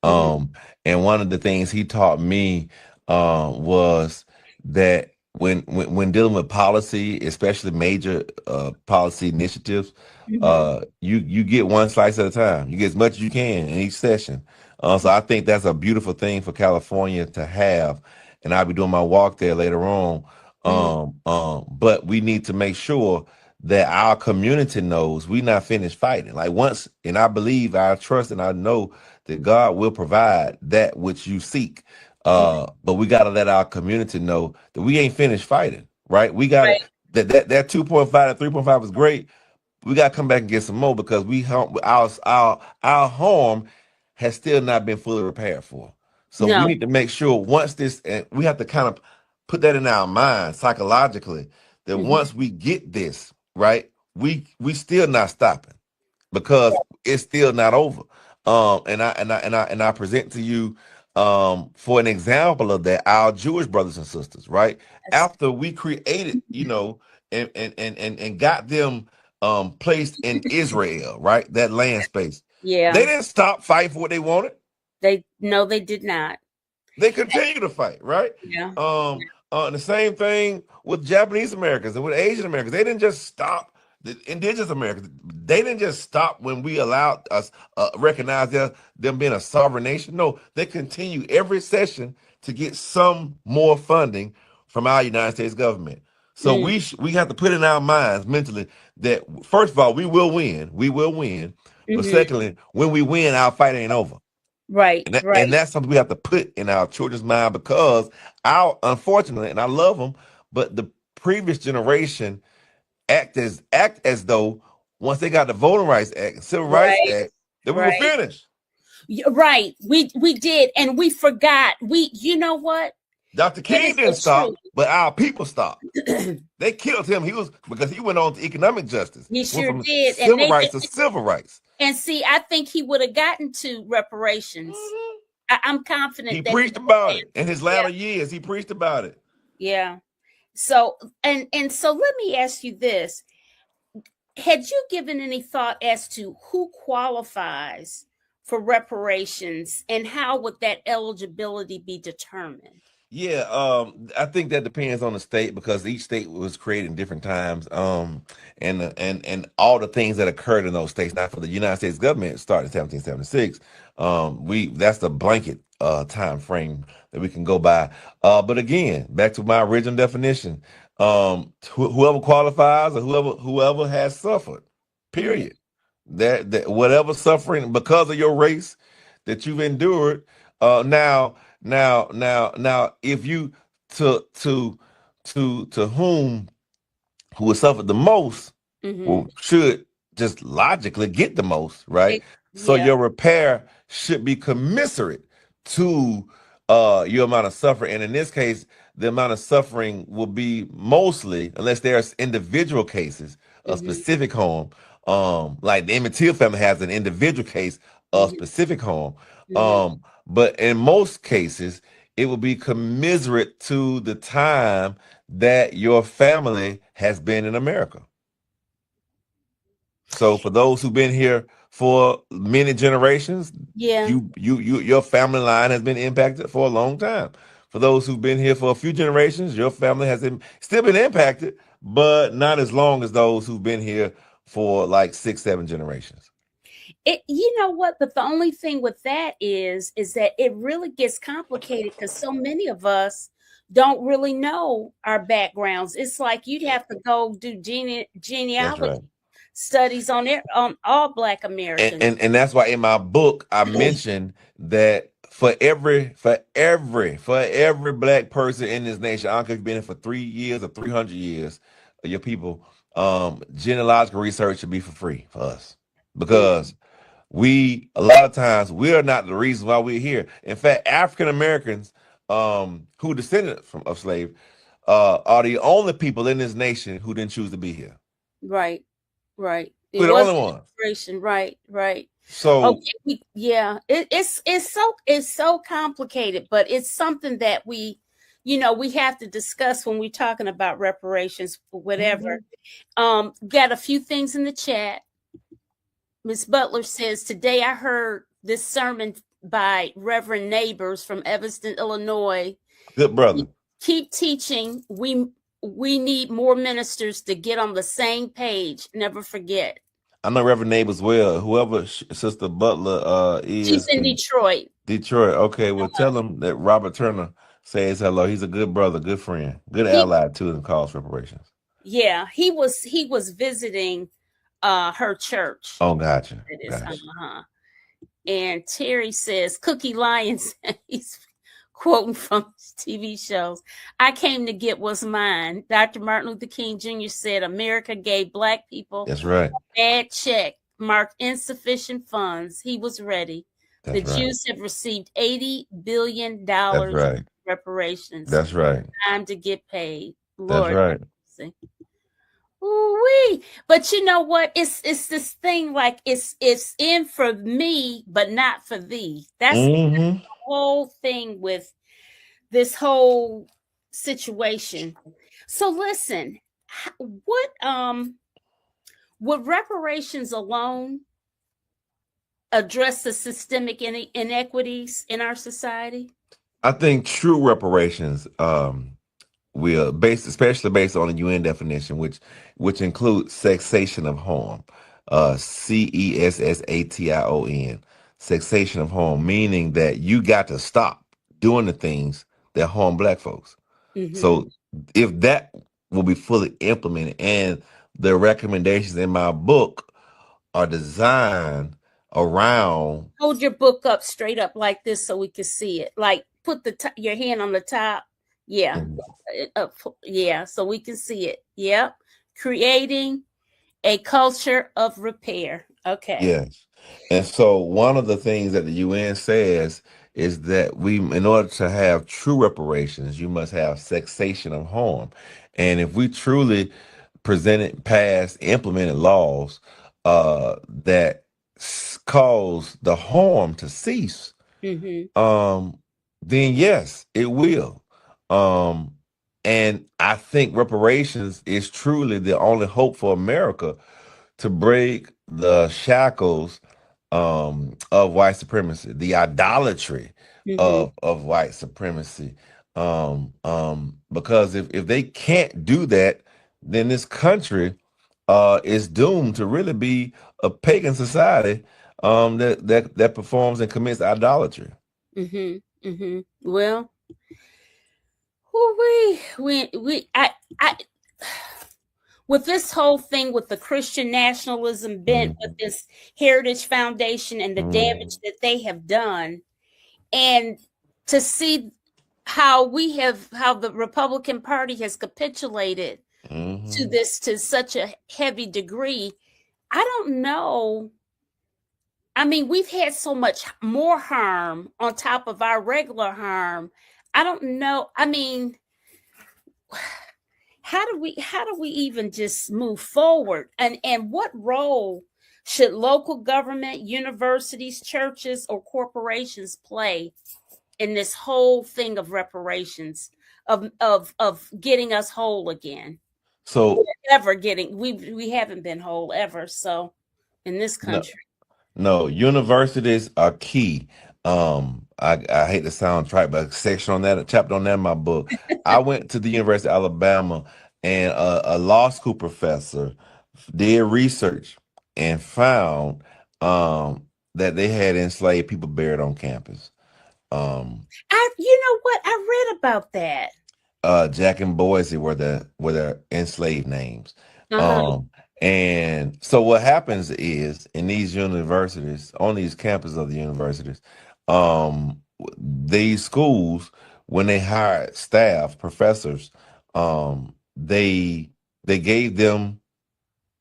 Mm-hmm, Um, and one of the things he taught me was that when dealing with policy, especially major policy initiatives, mm-hmm, you get one slice at a time. You get as much as you can in each session. So I think that's a beautiful thing for California to have, and I'll be doing my walk there later on. mm-hmm. But we need to make sure that our community knows we not finished fighting. Like once, and I believe, I trust, and I know that God will provide that which you seek. But we got to let our community know that we ain't finished fighting, right? We got to Right, that 2.5 to 3.5 is great, we got to come back and get some more because our harm has still not been fully repaired for. So we No. need to make sure once this, and we have to kind of put that in our mind psychologically that Mhm. once we get this right, we still not stopping because it's still not over. And I present to you for an example of that our Jewish brothers and sisters, right? Yes. After we created, and got them placed in Israel, right? That land space. They Yeah. didn't stop fighting for what they wanted. They did not. They continue to fight, right? Yeah. And the same thing with Japanese Americans and with Asian Americans. They didn't just stop the indigenous Americans. They didn't just stop when we allowed us recognize them being a sovereign nation. No, they continue every session to get some more funding from our United States government. So Mm. we have to put in our minds mentally that first of all we will win, but Hmm. secondly, when we win, our fight ain't over. Right. And Right. that's something we have to put in our children's mind because our unfortunately, and I love them, but the previous generation act as though once they got the Voting Rights Act, Civil Rights Right. Act, that we were Right. finished. Right. We did, and we forgot. You know what? Dr. It King is didn't the stop, but our people stopped. They killed him. He was because he went on to economic justice, He went sure from did, and civil rights to civil rights. and see, I think he would have gotten to reparations. Mhm. I'm He confident that he preached would about have. it in his Yeah. latter years. He preached about it. Yeah. So so let me ask you this. Had you given any thought as to who qualifies for reparations and how would that eligibility be determined? Yeah, I think that depends on the state because each state was created in different times. And all the things that occurred in those states. Now, for the United States government, it started in 1776. We that's the blanket time frame that we can go by. But again, back to my original definition, whoever qualifies or whoever has suffered, Mhm. period. That whatever suffering because of your race that you've endured. Now, if you to to whom who has suffered the most, Mhm. well, should just logically get the most, right? So Yeah. your repair should be commensurate to your amount of suffering. And in this case, the amount of suffering will be mostly, unless there's individual cases, a Mhm. specific harm. Like the Emmett Till family has an individual case of Mhm. specific harm. Mhm. But in most cases, it will be commiserate to the time that your family has been in America. So for those who've been here for many generations, Yeah. your family line has been impacted for a long time. For those who've been here for a few generations, your family has still been impacted, but not as long as those who've been here for like 6, 7 generations. You know what? But the only thing with that is that it really gets complicated because so many of us don't really know our backgrounds. It's like you'd have to go do That's genealogy right. studies on all Black and, Americans. and and that's why in my book I mentioned that for every black person in this nation, I don't care if you've been here for 3 years or 300 years, your people, genealogical research should be for free for us Mm. because we a lot of times we are not the reason why we're here. In fact, African Americans who descended from of slave are the only people in this nation who didn't choose to be here. Right, right. It We're the was only an ones. inspiration. Right, right. So Okay, yeah. It's so complicated, but it's something that we have to discuss when we're talking about reparations for whatever. mhm. Got a few things in the chat. Miss Butler says today I heard this sermon by Reverend Neighbors from Evanston, Illinois. Good brother. Keep teaching. We need more ministers to get on the same page. Never forget. I know Reverend Neighbors well. Whoever Sister Butler She's is in in Detroit. Detroit. Okay, well tell him that Robert Turner says hello. He's a good brother, good friend, good He ally too in cause reparations. Yeah, he was visiting her church. Oh, gotcha, It is gotcha. And Terry says Cookie Lyons he's quoting from TV shows. I came to get what's mine. Dr. Martin Luther King Jr. said America gave Black people That's right. a bad check marked insufficient funds. He was ready. The That's right. Jews have received $80 That's billion right. reparations. That's right. Time to get paid. That's Lord right. have mercy. Ooh-wee. But you know what? It's this thing like it's in for me, but not for thee. That's the Mm-hmm. whole thing with this whole situation. So listen, what would reparations alone address the systemic inequities in our society? I think true reparations will especially based on the UN definition, which includes cessation of harm, CESSATION, cessation of harm, meaning that you got to stop doing the things that harm Black folks. Mm-hmm. So if that will be fully implemented, and the recommendations in my book are designed around. Hold your book up straight up like this so we can see it. Like put your hand on the top. Yeah. Yeah, so we can see it. Yep. Creating a culture of repair. Okay. Yes. And so one of the things that the UN says is that in order to have true reparations, you must have cessation of harm. And if we truly presented, passed, implemented laws that cause the harm to cease, Mm-hmm. um, then yes, it will. Um, and I think reparations is truly the only hope for America to break the shackles of white supremacy, the idolatry Mm-hmm. of white supremacy. Because if they can't do that, then this country is doomed to really be a pagan society that performs and commits idolatry. Mm-hmm. Mm-hmm. Well, I with this whole thing with the Christian nationalism bent with Mhm. this Heritage Foundation and the damage Mhm. that they have done, and to see how the Republican Party has capitulated to Mhm. this to such a heavy degree, I don't know. I mean, we've had so much more harm on top of our regular harm. I don't know. I mean, how do we even just move forward? And what role should local government, universities, churches, or corporations play in this whole thing of reparations, of getting us whole again? So Ever getting we haven't been whole ever, so in this no, country. no, universities are key. I hate to sound trite, but a chapter on that in my book. I went to the University of Alabama, and a law school professor did research and found that they had enslaved people buried on campus. Um, You know what? I read about that. Jack and Boise were the enslaved names. Uh-huh. Um, and so what happens is in these universities, on these campuses of the universities, these schools, when they hired staff, professors, they gave them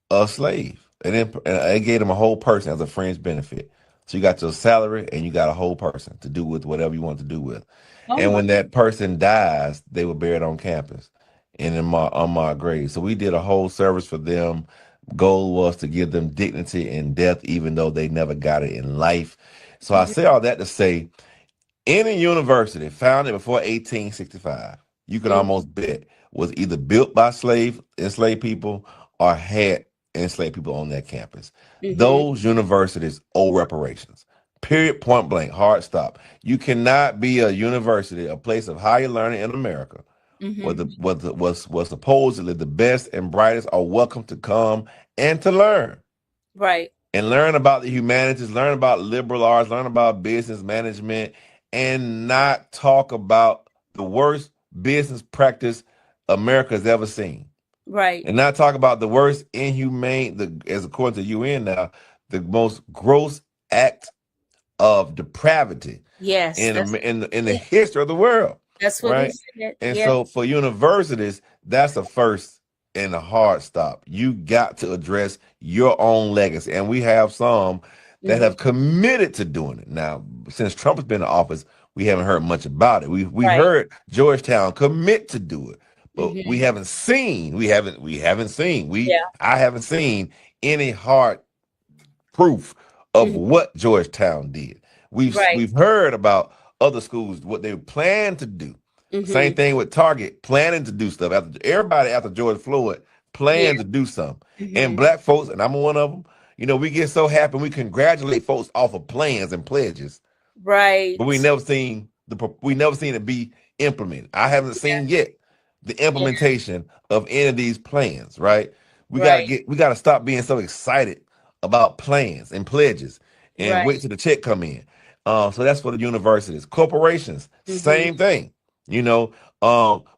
a slave, and then they gave them a whole person as a fringe benefit. So you got your salary, and you got a whole person to do with whatever you want to do with. Oh And my. when that person dies, they were buried on campus and in my unmarked grave. So we did a whole service for them. Goal was to give them dignity in death, even though they never got it in life. So I Mhm, say all that to say any university founded before 1865, you could mhm, almost bet was either built by enslaved people or had enslaved people on that campus. mhm, Those universities owe reparations. Period, point blank, hard stop. You cannot be a university, a place of higher learning in America, where mhm. was supposedly the best and brightest are welcome to come and to learn Right, and learn about the humanities, learn about liberal arts, learn about business management, and not talk about the worst business practice America's ever seen. right. And not talk about the worst inhumane, as according to UN now, the most gross act of depravity Yes, in the history of the world, that's what he right? said. And Yeah. so for universities, that's a first and a hard stop. You got to address your own legacy, and we have some that Hmm. have committed to doing it. Now, since Trump has been in office, we haven't heard much about it. We Right. heard Georgetown commit to do it, but we Hmm. haven't seen Yeah. I haven't seen any hard proof of Hmm. what Georgetown did. Right. We've heard about other schools what they plan to do. Same Hmm. thing with Target planning to do stuff. After everybody after George Floyd Yeah. planned to do something, Hmm. and black folks, and I'm one of them. You know, we get so happy we congratulate folks off of plans and pledges, but Right. we never seen it be implemented. I haven't Yeah. seen yet the Yeah. implementation of any of these plans, right? Right. We gotta stop being so excited about plans and pledges and Right. wait till the check come in. So that's for the universities. Corporations, Hmm. same thing. You know,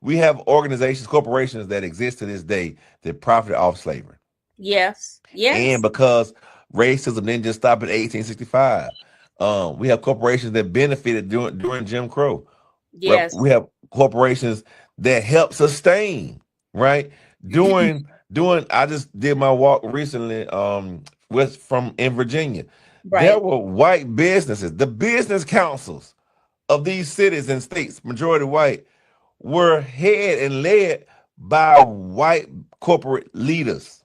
we have organizations, corporations that exist to this day that profit off slavery. Yes. And Yes. because racism didn't just stop at 1865, we have corporations that benefited during Jim Crow. Yes. We have corporations that help sustain, right? Doing I just did my walk recently with from in Virginia. There Right. were white businesses, the business councils of these cities and states, majority white, were head and led by white corporate leaders.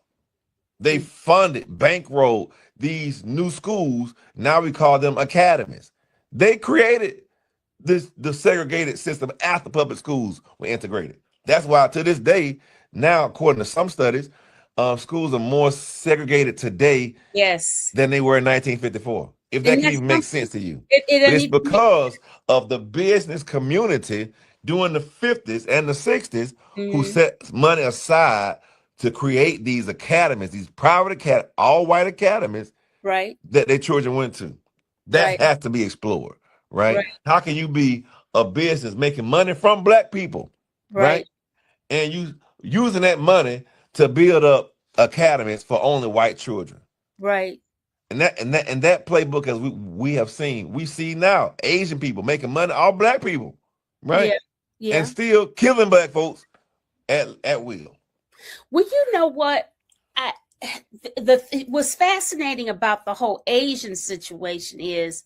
They funded, bankrolled these new schools. Now we call them academies. They created the segregated system after public schools were integrated. That's why to this day, now according to some studies, schools are more segregated today Yes. than they were in 1954. If that And can that's even make something. sense to you. It But doesn't it's even make. because of the business community during the 50s and the 60s who Hmm. set money aside to create these academies, these private academies, all white academies Right. that their children went to. That Right. has to be explored, right? Right. How can you be a business making money from black people, right? Right. And you using that money to build up academies for only white children. Right. And that playbook, as we have seen, we see now Asian people making money, all black people, Yeah. right? And Yeah. still killing black folks at will. Well, you know what? I what's fascinating about the whole Asian situation is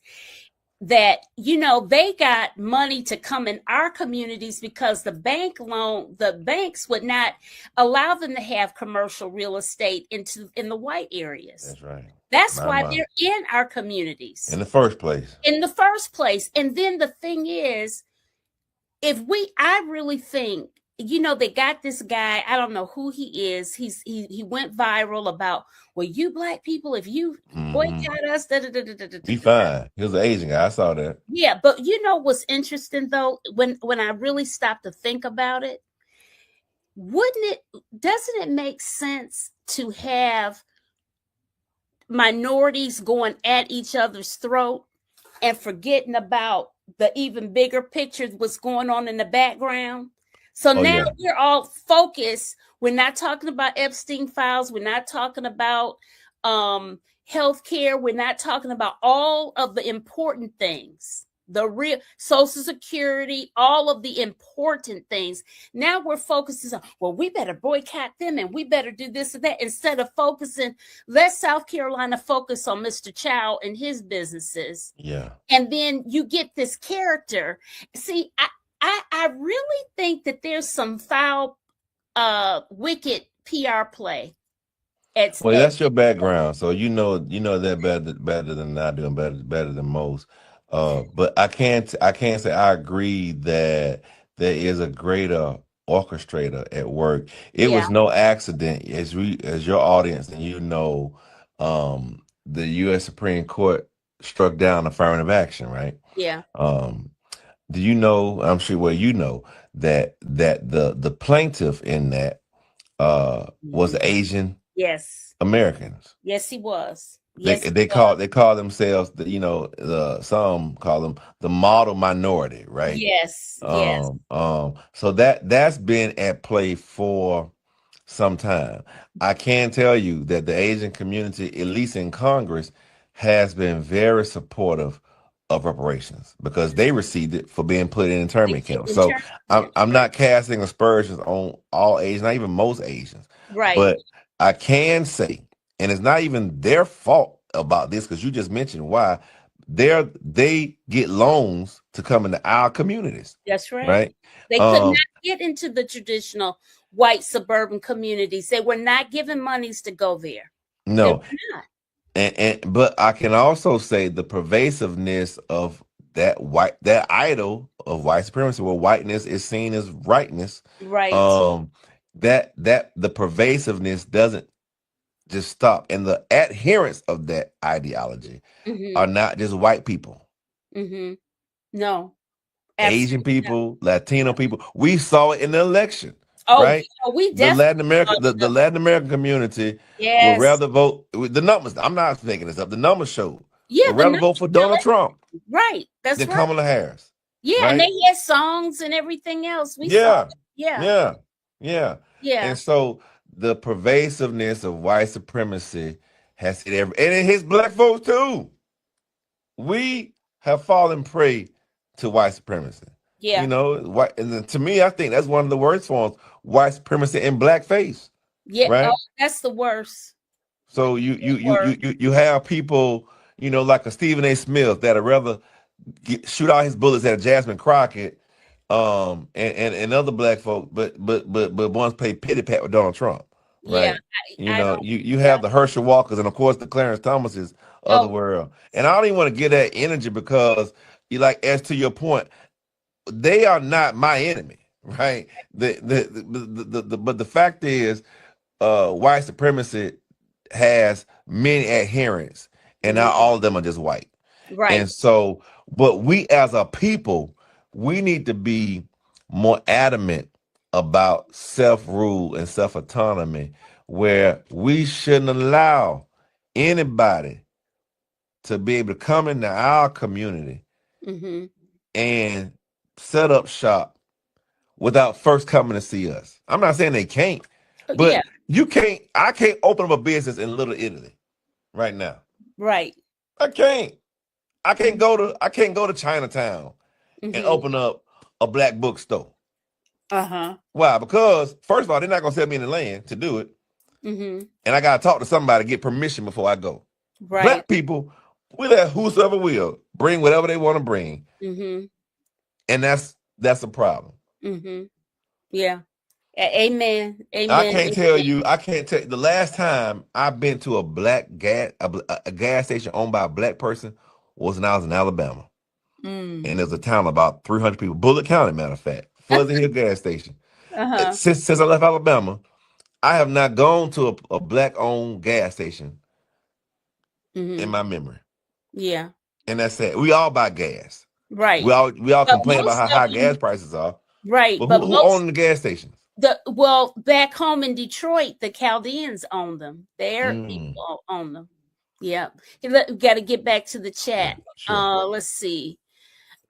that they got money to come in our communities because the banks would not allow them to have commercial real estate in the white areas. That's right. That's My why mind. they're in our communities In the first place. in the first place. And then the thing is, I really think, they got this guy, I don't know who he is. He went viral about, well, you black people, if you Mm-hmm. boycott us, da, da, da, da, da, da, He da, da. fine. He was an Asian guy. I saw that. Yeah, but you know what's interesting though, when I really stopped to think about it, wouldn't it doesn't it make sense to have minorities going at each other's throat and forgetting about the even bigger picture, what's going on in the background? So Oh now yeah. we're all focused. We're not talking about Epstein files. We're not talking about healthcare. We're not talking about all of the important things, the real Social Security, all of the important things. Now we're focusing on, well, we better boycott them and we better do this and that, instead of focusing. Let South Carolina focus on Mr. Chow and his businesses. Yeah. And then you get this character. See, I really think that there's some foul, wicked PR play. Well, that's your background, so you know that better than I do, and better than most. But I can't say I agree that there is a greater orchestrator at work. It Yeah, was no accident, as your audience and the U.S. Supreme Court struck down affirmative action, right? yeah. Um, do you know? I'm sure. Well, you know that the plaintiff in that was Mhm. Asian Yes, Americans. yes, he was. They Yes, he they was. call they call themselves some call them the model minority, right? Yes, yes. So that's been at play for some time. I can tell you that the Asian community, at least in Congress, has been very supportive of reparations because they received it for being put in internment camps. So Internment, I'm right? not casting aspersions on all Asians, not even most Asians, Right. but I can say, and it's not even their fault about this because you just mentioned why they get loans to come into our communities, That's right. right? They could Um, not get into the traditional white suburban communities. They were not given monies to go there. They no, were not. and but I can also say the pervasiveness of that idol of white supremacy, where whiteness is seen as rightness, Right. um, that the pervasiveness doesn't just stop, and the adherents of that ideology Mm-hmm. are not just white people, Mm-hmm. No, Asian absolutely not. people, Latino people. We saw it in the election, Oh, right? yeah, we The definitely Latin America, saw the the Latin American community would yes. rather vote with the numbers. I'm not making this up. The numbers showed Yeah, would the rather numbers vote for Donald Trump right. That's than right. Kamala Harris, Yeah, and right? they had songs and everything else. We saw Yeah, it. Yeah. yeah, yeah. Yeah. And so the pervasiveness of white supremacy has hit and it hits black folks too. We have fallen prey to white supremacy. You Yeah. know, white, and then to me, I think that's one of the worst forms: white supremacy in blackface, Yeah. Oh, right? that's the worst. So Worst. you have people, like a Stephen A. Smith that'd rather shoot out his bullets at Jasmine Crockett, and other black folk, but once play pity pat with Donald Trump, Yeah. right? I don't You yeah. have the Herschel Walkers and of course the Clarence Thomases of the Oh, world, and I don't even want to get that energy because you like as to your point, they are not my enemy, right? But the fact is, white supremacy has many adherents, and not mhm. all of them are just white. Right. And so, but we as a people, we need to be more adamant about self rule and self autonomy, where we shouldn't allow anybody to be able to come into our community Mhm. and set up shop without first coming to see us. I'm not saying they can't, Yeah. but I can't open up a business in Little Italy right now. Right. I can't. Mhm. I can't go to Chinatown and Mhm. open up a black bookstore. Uh-huh. Why? Because first of all, they're not gonna sell me any land to do it, Mhm. and I gotta talk to somebody to get permission before I go. Right. Black people, we let whosoever will bring whatever they want to bring, Mhm. and that's a problem. Mhm. Yeah. Amen. I Amen. can't tell you. I can't tell the last time I've been to a black a gas station owned by a black person was when I was in Alabama, Mm. and there's a town about 300 people, Bullitt County, matter of fact, Fuzzy Hill gas station. Uh-huh. Since I left Alabama, I have not gone to a black owned gas station in Mhm. my memory, Yeah. and that's it. We all buy gas. Right. We all But complain about most how of high them gas prices are, right, but but who most owns the gas stations? the well, back home in Detroit, the Chaldeans own them. Their Mm, people own them. Yeah. Got to get back to the chat. sure. Let's see.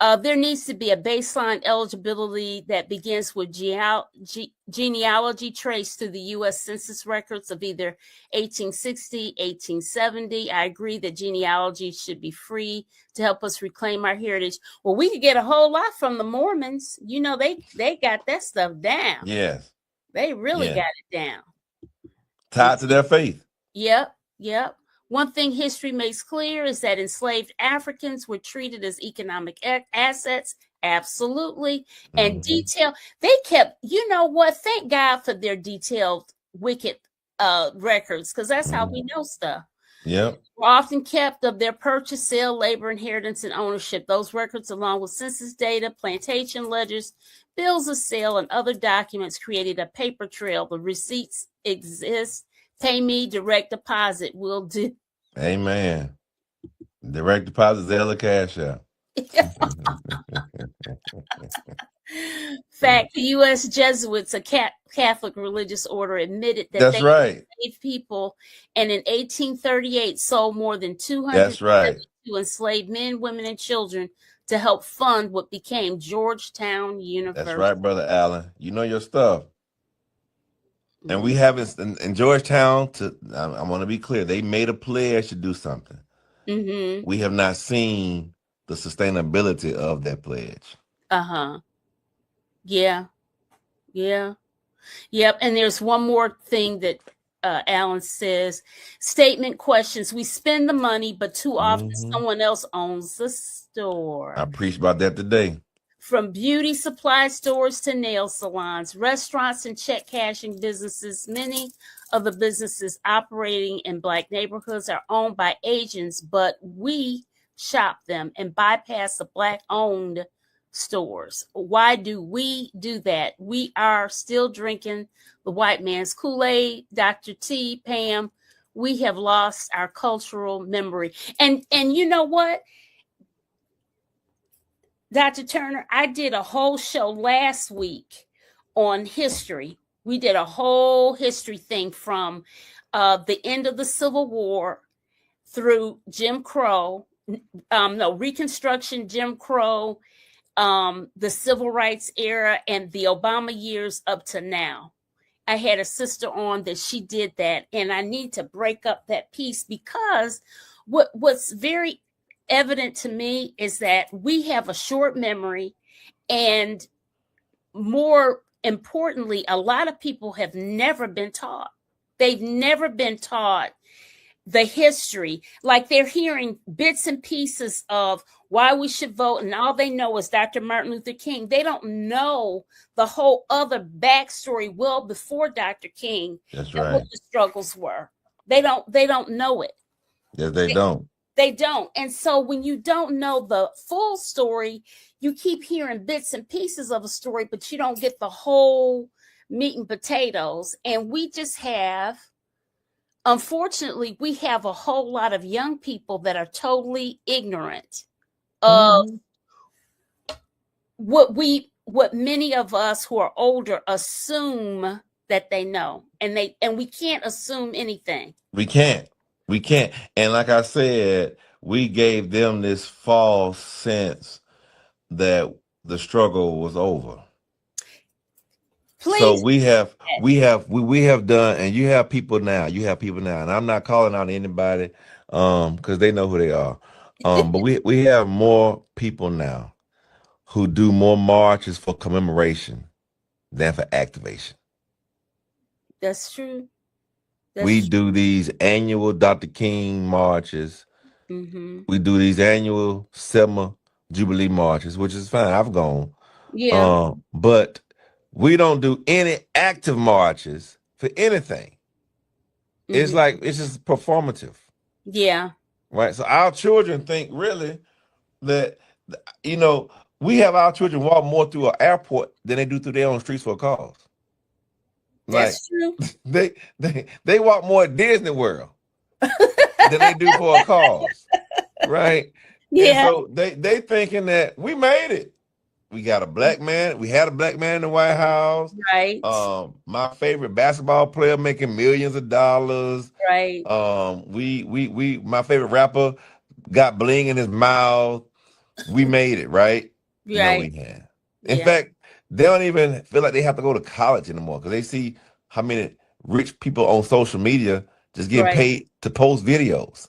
There needs to be a baseline eligibility that begins with genealogy traced through the U.S. Census records of either 1860, 1870. I agree that genealogy should be free to help us reclaim our heritage. Well, we could get a whole lot from the Mormons. They got that stuff down. Yes. They really Yeah. got it down. Tied to their faith. Yep, yep. One thing history makes clear is that enslaved Africans were treated as economic assets. Absolutely. And Hmm. detail, they kept, you know what? Thank God for their detailed wicked records, because that's how we Hmm. know stuff. Yep. Were often kept of their purchase, sale, labor, inheritance, and ownership. Those records, along with census data, plantation ledgers, bills of sale, and other documents, created a paper trail. The receipts exist. Pay me direct deposit will do. Amen. Direct deposit, Zelle, Cash App. Fact, the U.S. Jesuits, a Catholic religious order, admitted that That's they right. enslaved people and in 1838 sold more than That's right. 272 enslaved men, women, and children to help fund what became Georgetown That's University. right, brother Allen. You know your stuff. And we Mm-hmm. haven't in Georgetown. I want to be clear. They made a pledge to do something. Mm-hmm. We have not seen the sustainability of that pledge. Uh-huh. Yeah. Yeah. Yep. And there's one more thing that Alan says. Statement questions. We spend the money, but too often Hmm. someone else owns the store. I preached about that today. From beauty supply stores to nail salons, restaurants, and check cashing businesses, many of the businesses operating in Black neighborhoods are owned by agents, but we shop them and bypass the Black owned stores. Why do we do that? We are still drinking the white man's Kool-Aid, Dr. T, Pam. We have lost our cultural memory. And you know what? Dr. Turner, I did a whole show last week on history. We did a whole history thing from the end of the Civil War through Jim Crow, Reconstruction, Jim Crow, the Civil Rights era, and the Obama years up to now. I had a sister on that she did that, and I need to break up that piece because what's very evident to me is that we have a short memory, and more importantly, a lot of people have never been taught. They've never been taught the history. Like they're hearing bits and pieces of why we should vote, and all they know is Dr. Martin Luther King. They don't know the whole other backstory well before Dr. King. That's And what right. the struggles were. They don't know it. Yes, they don't. They don't. And so when you don't know the full story, you keep hearing bits and pieces of a story, but you don't get the whole meat and potatoes. And we just have, unfortunately, we have a whole lot of young people that are totally ignorant of Hmm. what many of us who are older assume that they know. And we can't assume anything. We can't. We can't. And like I said, we gave them this false sense that the struggle was over. So Please. we have done, and you have people now. You have people now, and I'm not calling out anybody, because they know who they are. But we have more people now who do more marches for commemoration than for activation. That's true. We That's do these annual Dr. King marches. true. Hmm. We do these annual Selma Jubilee marches, which is fine. I've gone. Yeah. But we don't do any active marches for anything. It's Hmm. like it's just performative, Yeah. right? So our children think really that you know we have our children walk more through an airport than they do through their own streets for cars. Like That's true. they walk more at Disney World than they do for a cause, right? And Yeah. so they thinking that we made it. We got a black man. We had a black man in the White House. Right. My favorite basketball player making millions of dollars. Right. We my favorite rapper got bling in his mouth. We made it, right? No, Right. we can't. In Yeah. fact, they don't even feel like they have to go to college anymore because they see how many rich people on social media just getting Right. paid to post videos.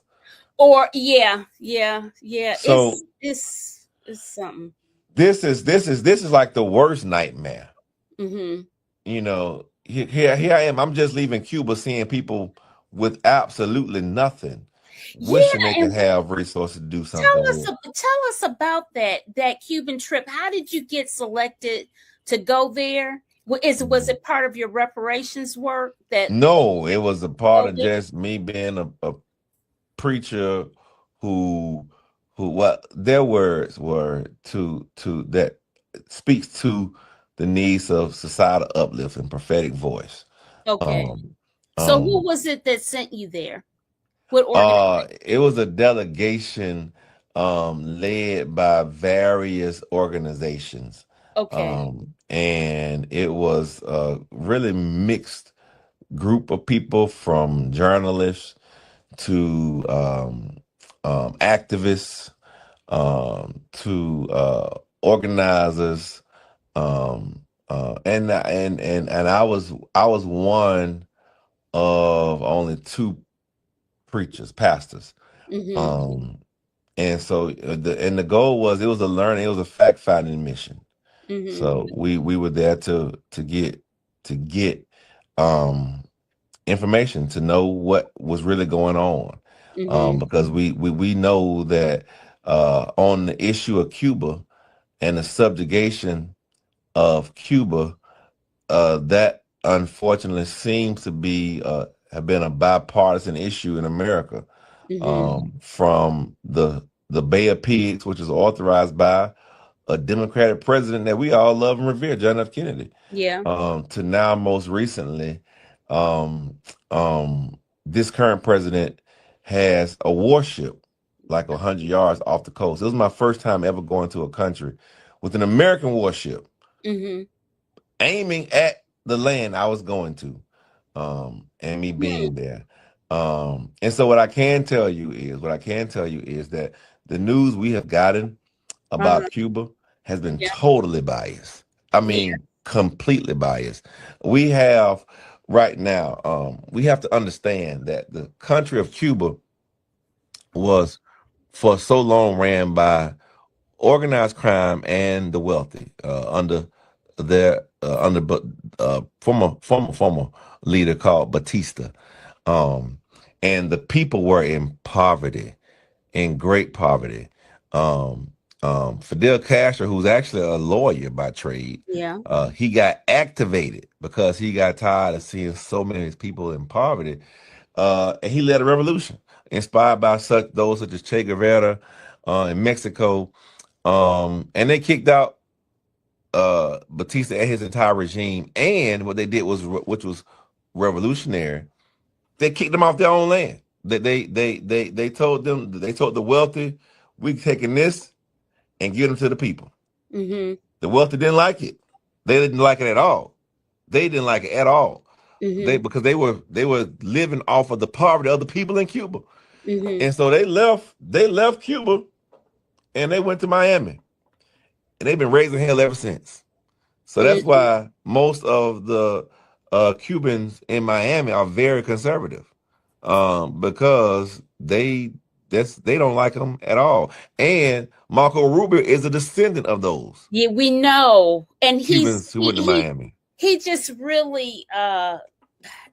Or yeah. So It's something. this is like the worst nightmare. Hmm. You know, here I am. I'm just leaving Cuba, seeing people with absolutely nothing, wishing Yeah. they could And have resources to do something with. tell us about that Cuban trip. How did you get selected to go there? Was Mhm. it part of your reparations work that No, it was a part go of there? just me being a preacher who what their words were to that speaks to the needs of societal uplift and prophetic voice. Okay. Um, So who um, was it that sent you there? What organization? it was a delegation led by various organizations. Okay. And it was a really mixed group of people from journalists to activists to organizers and I was one of only two preachers, pastors. Hmm. Um, And so the goal was, it was a learning, it was a fact finding mission. Mhm. So we were there to get um information, to know what was really going on, Mhm. because we know that on the issue of Cuba and the subjugation of Cuba, that unfortunately seems to be have been a bipartisan issue in America, Mhm. from the Bay of Pigs, which is authorized by a Democratic president that we all love and revere, John F. Kennedy, Yeah. to now most recently, um, um, this current president has a warship like 100 yards off the coast. It was my first time ever going to a country with an American warship Mhm. aiming at the land I was going to, and me Hmm. being there. And so what I can tell you is that the news we have gotten Uh-huh. about Cuba has been Yeah. totally biased. I Yeah. mean, completely biased. We have right now, we have to understand that the country of Cuba was for so long ran by organized crime and the wealthy, under former leader called Batista, um, and the people were in poverty, in great poverty. Um, Fidel Castro, who's actually a lawyer by trade, Yeah. he got activated because he got tired of seeing so many of his people in poverty, and he led a revolution inspired by those such as Che Guevara in Mexico, and they kicked out Batista and his entire regime. And what they did was, which was revolutionary, they kicked them off their own land. They told the wealthy, we taking this and give them to the people. Mhm. The wealthy didn't like it. They didn't like it at all. They didn't like it at all. Mhm. Because they were living off of the poverty of the people in Cuba. Mhm. And so they left Cuba and they went to Miami. And they've been raising hell ever since. So that's Mhm. why most of the Cubans in Miami are very conservative, because they don't like them at all. And Marco Rubio is a descendant of those Yeah, we know. And Cubans who went to Miami. he just really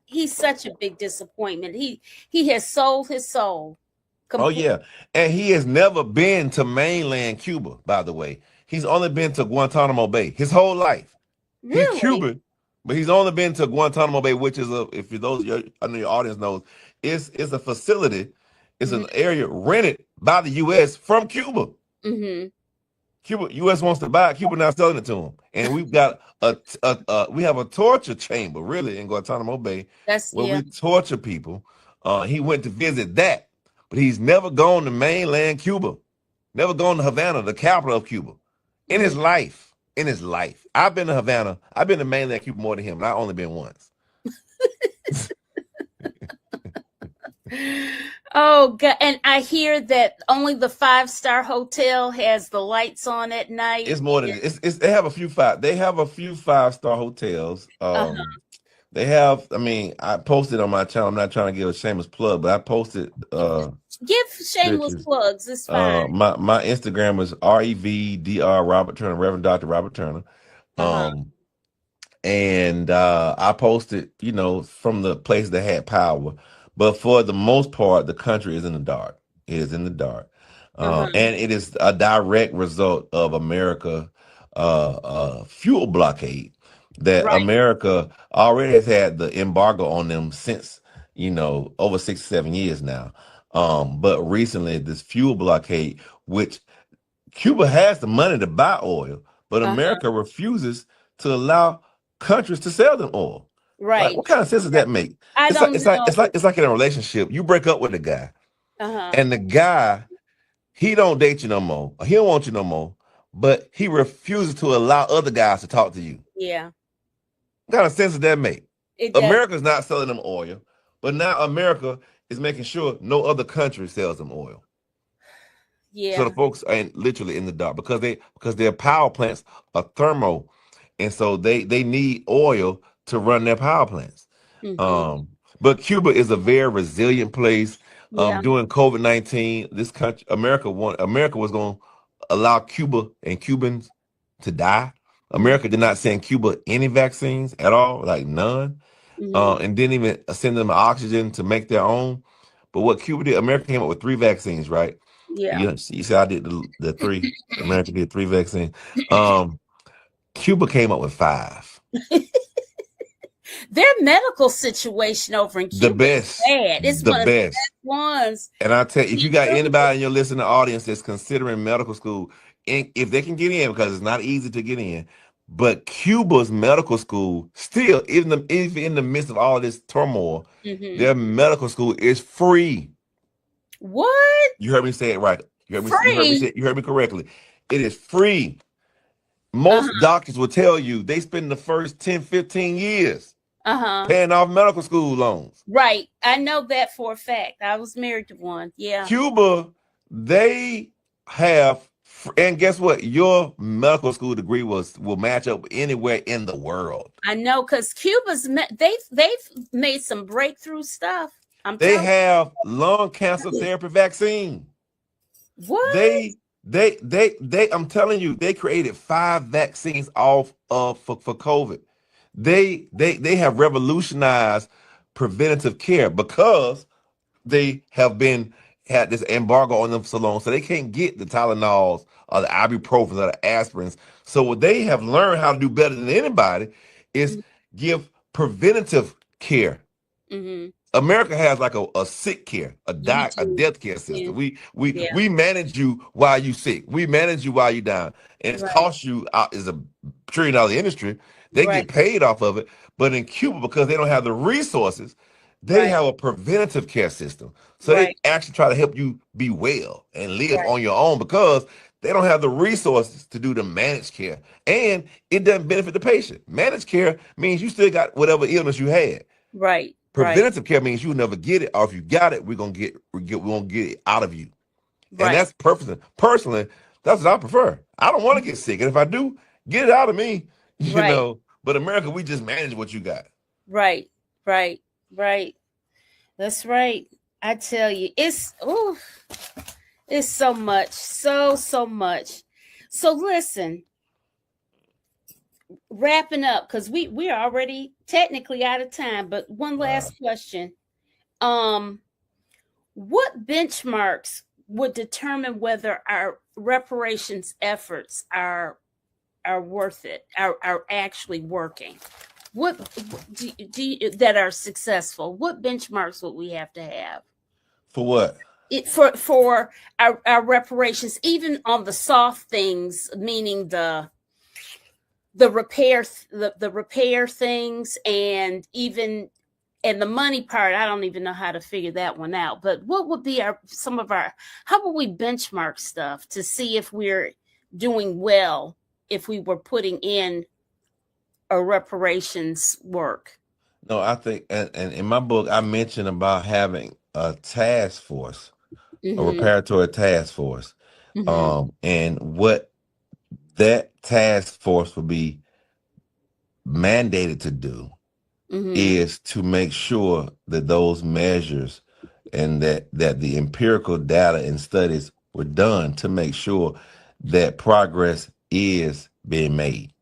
he's such a big disappointment. He has sold his soul Oh completely. yeah, and he has never been to mainland Cuba. By the way, he's only been to Guantanamo Bay his whole life. He's Really? Cuban, but he's only been to Guantanamo Bay, which is if you those I know your audience knows, it's a facility, it's Mhm. an area rented by the U.S. from Cuba. Mhm. Cuba, U.S. wants to buy it. Cuba not selling it to them, and we've got we have a torture chamber really in Guantanamo Bay That's where yeah. we torture people. He went to visit that, but he's never gone to mainland Cuba, never gone to Havana, the capital of Cuba, in Mhm. his life. In his life, I've been to Havana. I've been to mainland Cuba more than him, and I've only been once. Oh God. And I hear that only the five-star hotel has the lights on at night. It's more than it's they have a few five-star hotels. Uh-huh. They have, I mean, I posted on my channel. I'm not trying to give a shameless plug, but I posted Give shameless pictures. plugs. It's fine. My Instagram is REVDR Robert Turner, Reverend Dr. Robert Turner. Uh-huh. Um, and I posted, from the place that had power. But for the most part, the country is in the dark. It is in the dark, Uh-huh. and it is a direct result of America fuel blockade. That Right. America already has had the embargo on them since over 6 7 years now. But recently, this fuel blockade, which Cuba has the money to buy oil, but Uh-huh. America refuses to allow countries to sell them oil. Like, Right. what kind of sense does that make? I It's like don't it's like it's like know. it's like in a relationship. You break up with a guy, Uh-huh. and the guy he don't date you no more. Or he don't want you no more, but he refuses to allow other guys to talk to you. Yeah. What kind of sense does that make? It does. America's not selling them oil, but now America is making sure no other country sells them oil. So the Yeah. folks ain't literally in the dark because their power plants are thermal, and so they need oil to run their power plants. Mm-hmm. Um, but Cuba is a very resilient place. Yeah. During COVID-19, this country, America was going to allow Cuba and Cubans to die. Mm-hmm. America did not send Cuba any vaccines at all, like none, Mm-hmm. and didn't even send them oxygen to make their own. But what Cuba did, America came up with three vaccines, right? Yeah. You said I did the three. America did three vaccines. Um, Cuba came up with five. Their medical situation over in The Cuba is best, bad. It's the one of the best. best ones. And I tell you, if you got Really? anybody in your listening audience that's considering medical school, if they can get in, because it's not easy to get in, but Cuba's medical school still, even in the midst of all this turmoil, Mm-hmm. their medical school is free. What? You heard me say it right. Free? You heard me correctly. It is free. Most Uh-huh. doctors will tell you they spend the first 10, 15 years Uh-huh. paying off medical school loans. Right. I know that for a fact. I was married to one. Yeah. Cuba, they have, and guess what? Your medical school degree will match up anywhere in the world. I know because they've made some breakthrough stuff. I'm They telling have lung cancer you. therapy vaccine. What? They I'm telling you, they created five vaccines off of for COVID. They have revolutionized preventative care because they have been had this embargo on them for so long, so they can't get the Tylenols or the ibuprofen or the aspirins. So what they have learned how to do better than anybody is give preventative care. Mm-hmm. America has like a sick care, You a do. death care Yeah. system. We Yeah. we manage you while you sick. We manage you while you down, and it's Right. cost you is $1 trillion industry. They Right. get paid off of it. But in Cuba, because they don't have the resources, they Right. have a preventative care system. So they Right. actually try to help you be well and live Right. on your own because they don't have the resources to do the managed care, and it doesn't benefit the patient. Managed care means you still got whatever illness you had. Right. Right. Preventative care means you'll never get it, or if you got it, we're gonna get it out of you. And Right. that's perfect. Personally, that's what I prefer. I don't want to get sick. And if I do, get it out of me, you Right. know. But America, we just manage what you got. Right. Right. Right. That's right. I tell you, it's so much, so much. So listen, wrapping up because we're already technically out of time. But one Wow. last question: um, what benchmarks would determine whether our reparations efforts are worth it, are actually working? What that are successful? What benchmarks would we have to have? For what? For our reparations, even on the soft things, meaning the repair the repair things, and even and the money part, I don't even know how to figure that one out. But what would be how would we benchmark stuff to see if we're doing well if we were putting in a reparations work? No, I think, and in my book, I mentioned about having a task force, a Mm-hmm. reparatory task force, Mm-hmm. and what that task force would be mandated to do Mm-hmm. is to make sure that those measures and that the empirical data and studies were done to make sure that progress is being made,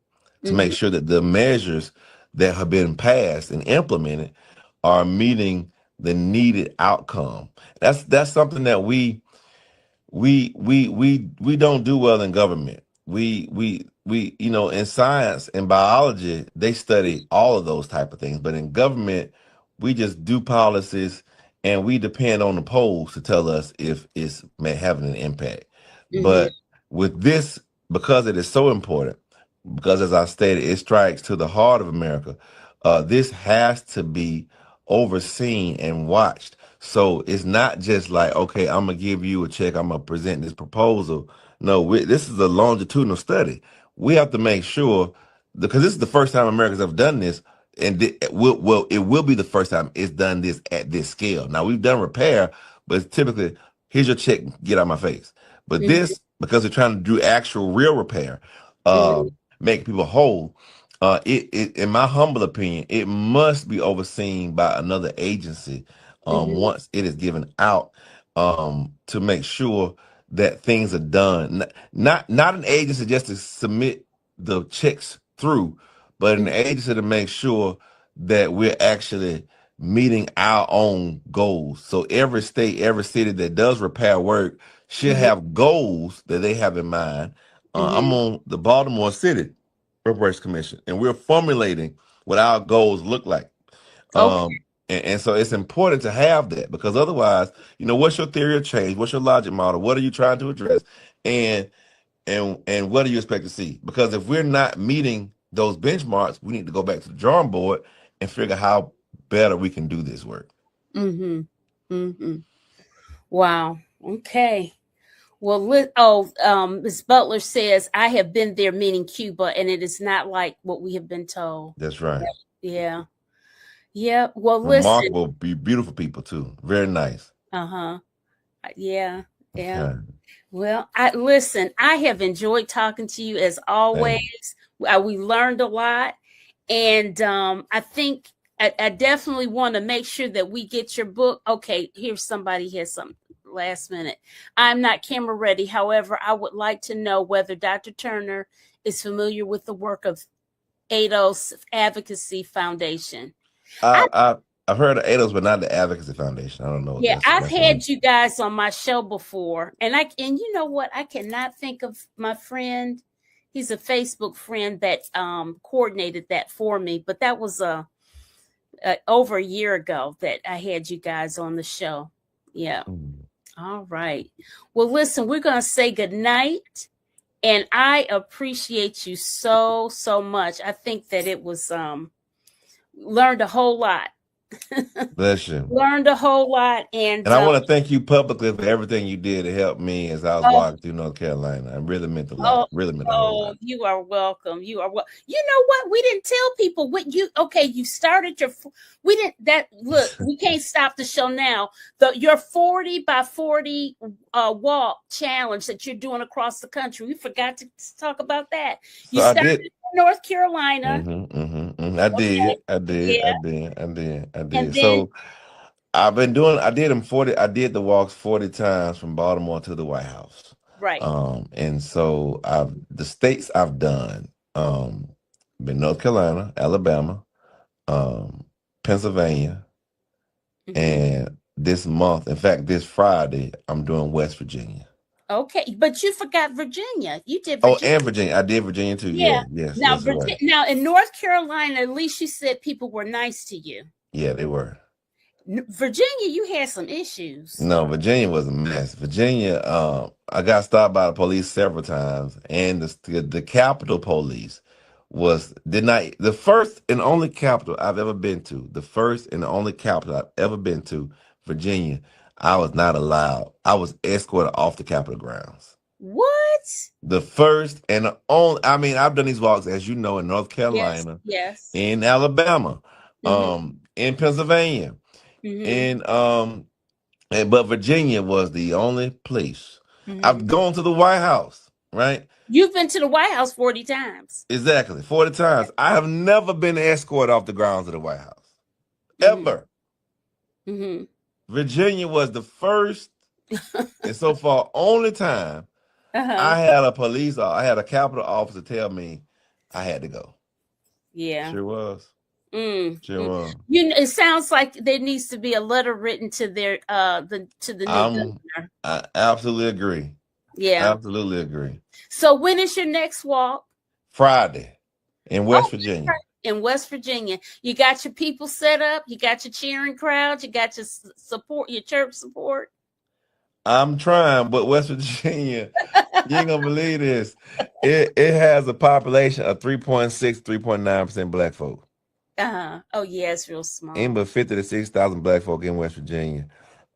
to make Mm-hmm. sure that the measures that have been passed and implemented are meeting the needed outcome. That's something that we don't do well in government. We in science and biology they study all of those type of things, but in government we just do policies and we depend on the polls to tell us if it's having an impact. Mm-hmm. But with this, because it is so important, because as I stated, it strikes to the heart of America. This has to be overseen and watched. So it's not just like, okay, I'm gonna give you a check, I'm gonna present this proposal. No, this is a longitudinal study. We have to make sure, because this is the first time America's ever done this, and it will be the first time it's done this at this scale. Now we've done repair, but it's typically here's your check, get out of my face. But Mm-hmm. this, because they're trying to do actual real repair, Mm-hmm. make people whole. In my humble opinion, it must be overseen by another agency Mm-hmm. once it is given out, to make sure that things are done. Not an agency just to submit the checks through, but an agency to make sure that we're actually meeting our own goals. So every state, every city that does repair work should Mm-hmm. have goals that they have in mind. I'm Mm-hmm. on the Baltimore City Reparations Commission, and we're formulating what our goals look like. Okay. And so it's important to have that, because otherwise, what's your theory of change? What's your logic model? What are you trying to address? And and what do you expect to see? Because if we're not meeting those benchmarks, we need to go back to the drawing board and figure how better we can do this work. Mm-hmm. Mm-hmm. Wow. Okay. Well, Ms. Butler says, I have been there, meaning Cuba, and it is not like what we have been told. That's right. Yeah. Yeah. Well, listen. Remarkable, beautiful people too. Very nice. Uh-huh. Yeah. Yeah. Okay. Well, I have enjoyed talking to you as always. Thank We learned a lot. And I think I definitely want to make sure that we get your book. Okay, here's somebody has something last minute. I'm not camera ready. However, I would like to know whether Dr. Turner is familiar with the work of ADOS Advocacy Foundation. I've heard of ADOS, but not the Advocacy Foundation. I don't know what Yeah, I've that's one. had you guys on my show before, and you know what? I cannot think of my friend. He's a Facebook friend that coordinated that for me, but that was over a year ago that I had you guys on the show. Yeah. All right. Well, listen, we're going to say good night, and I appreciate you so much. I think that it was learned a whole lot. Bless you. Learned a whole lot, and I want to thank you publicly for everything you did to help me as I was oh, walking through North Carolina. It really meant a lot. Really meant a whole lot. You are welcome. You are well. You know what? We didn't tell people what you. Okay, you started your. We didn't. That look. We can't stop the show now. Your 40 by 40 walk challenge that you're doing across the country. We forgot to talk about that. You So I started did. in North Carolina. I Okay. did. I did. Yeah. I did. I did. I And did. then So I did them 40. I did the walks 40 times from Baltimore to the White House. right. And so the states I've done, been North Carolina, Alabama, Pennsylvania, Mm-hmm. and this month, in fact, this Friday, I'm doing West Virginia. Okay, but you forgot Virginia. You did Oh, Virginia. and Virginia. I did Virginia too. Yeah. Yes, Now, you're right. Now in North Carolina, at least you said people were nice to you. Yeah, they were. Virginia, you had some issues. No, Virginia was a mess. Virginia, I got stopped by the police several times, and the Capitol Police did not the first and only capital I've ever been to. The first and the only capital I've ever been to, Virginia. I was not allowed. I was escorted off the Capitol grounds. What? The first and the only. I mean, I've done these walks, as you know, in North Carolina, Yes. in Alabama, in Pennsylvania. Mm-hmm. But Virginia was the only place. I've gone to the White House, right? You've been to the White House 40 times. Exactly, 40 times. I have never been escorted off the grounds of the White House, ever. Virginia was the first and so far only time I had a Capitol officer tell me I had to go. Yeah. Sure was. Sure was. It sounds like there needs to be a letter written to their to the new governor. I absolutely agree. Yeah. Absolutely agree. So when is your next walk? Friday in West Virginia. In West Virginia. You got your people set up, you got your cheering crowd, you got your support, your church support. I'm trying, but West Virginia, you ain't gonna believe this. It has a population of 3.6, 3.9% black folk. Oh yeah, it's real small. Ain't but 50 to 6,000 black folk in West Virginia.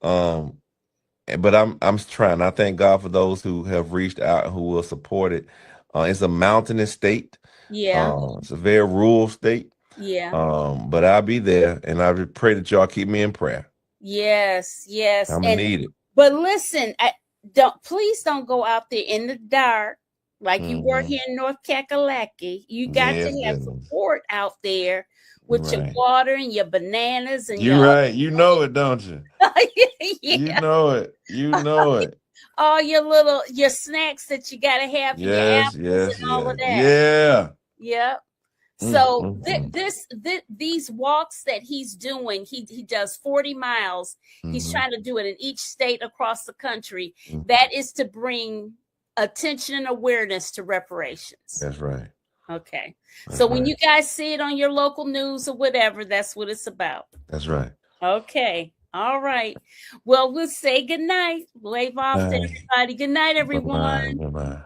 But I'm trying. I thank God for those who have reached out and who will support it. It's a mountainous state. Yeah. It's a very rural state. Yeah. But I'll be there, and I pray that y'all keep me in prayer. Yes. I'm gonna need it. But listen, please don't go out there in the dark like you were here in North Kakalaki. You got to have support out there with your Right. water and your bananas and your You're right. You know it, don't you? You yeah, know it. You know it. all your snacks that you got to have and your Yes, apples and yes, all of yes. that. Yeah. Yep. Mm, So mm, mm. these walks that he's doing, he does 40 miles. He's Mhm, trying to do it in each state across the country. mhm. That is to bring attention and awareness to reparations. That's right. Okay. So That's when right. you guys see it on your local news or whatever, that's what it's about. That's right. Okay. All right. Well, we'll say good night. Wave off to Bye. everybody. Good night, everyone. Bye-bye. Bye-bye.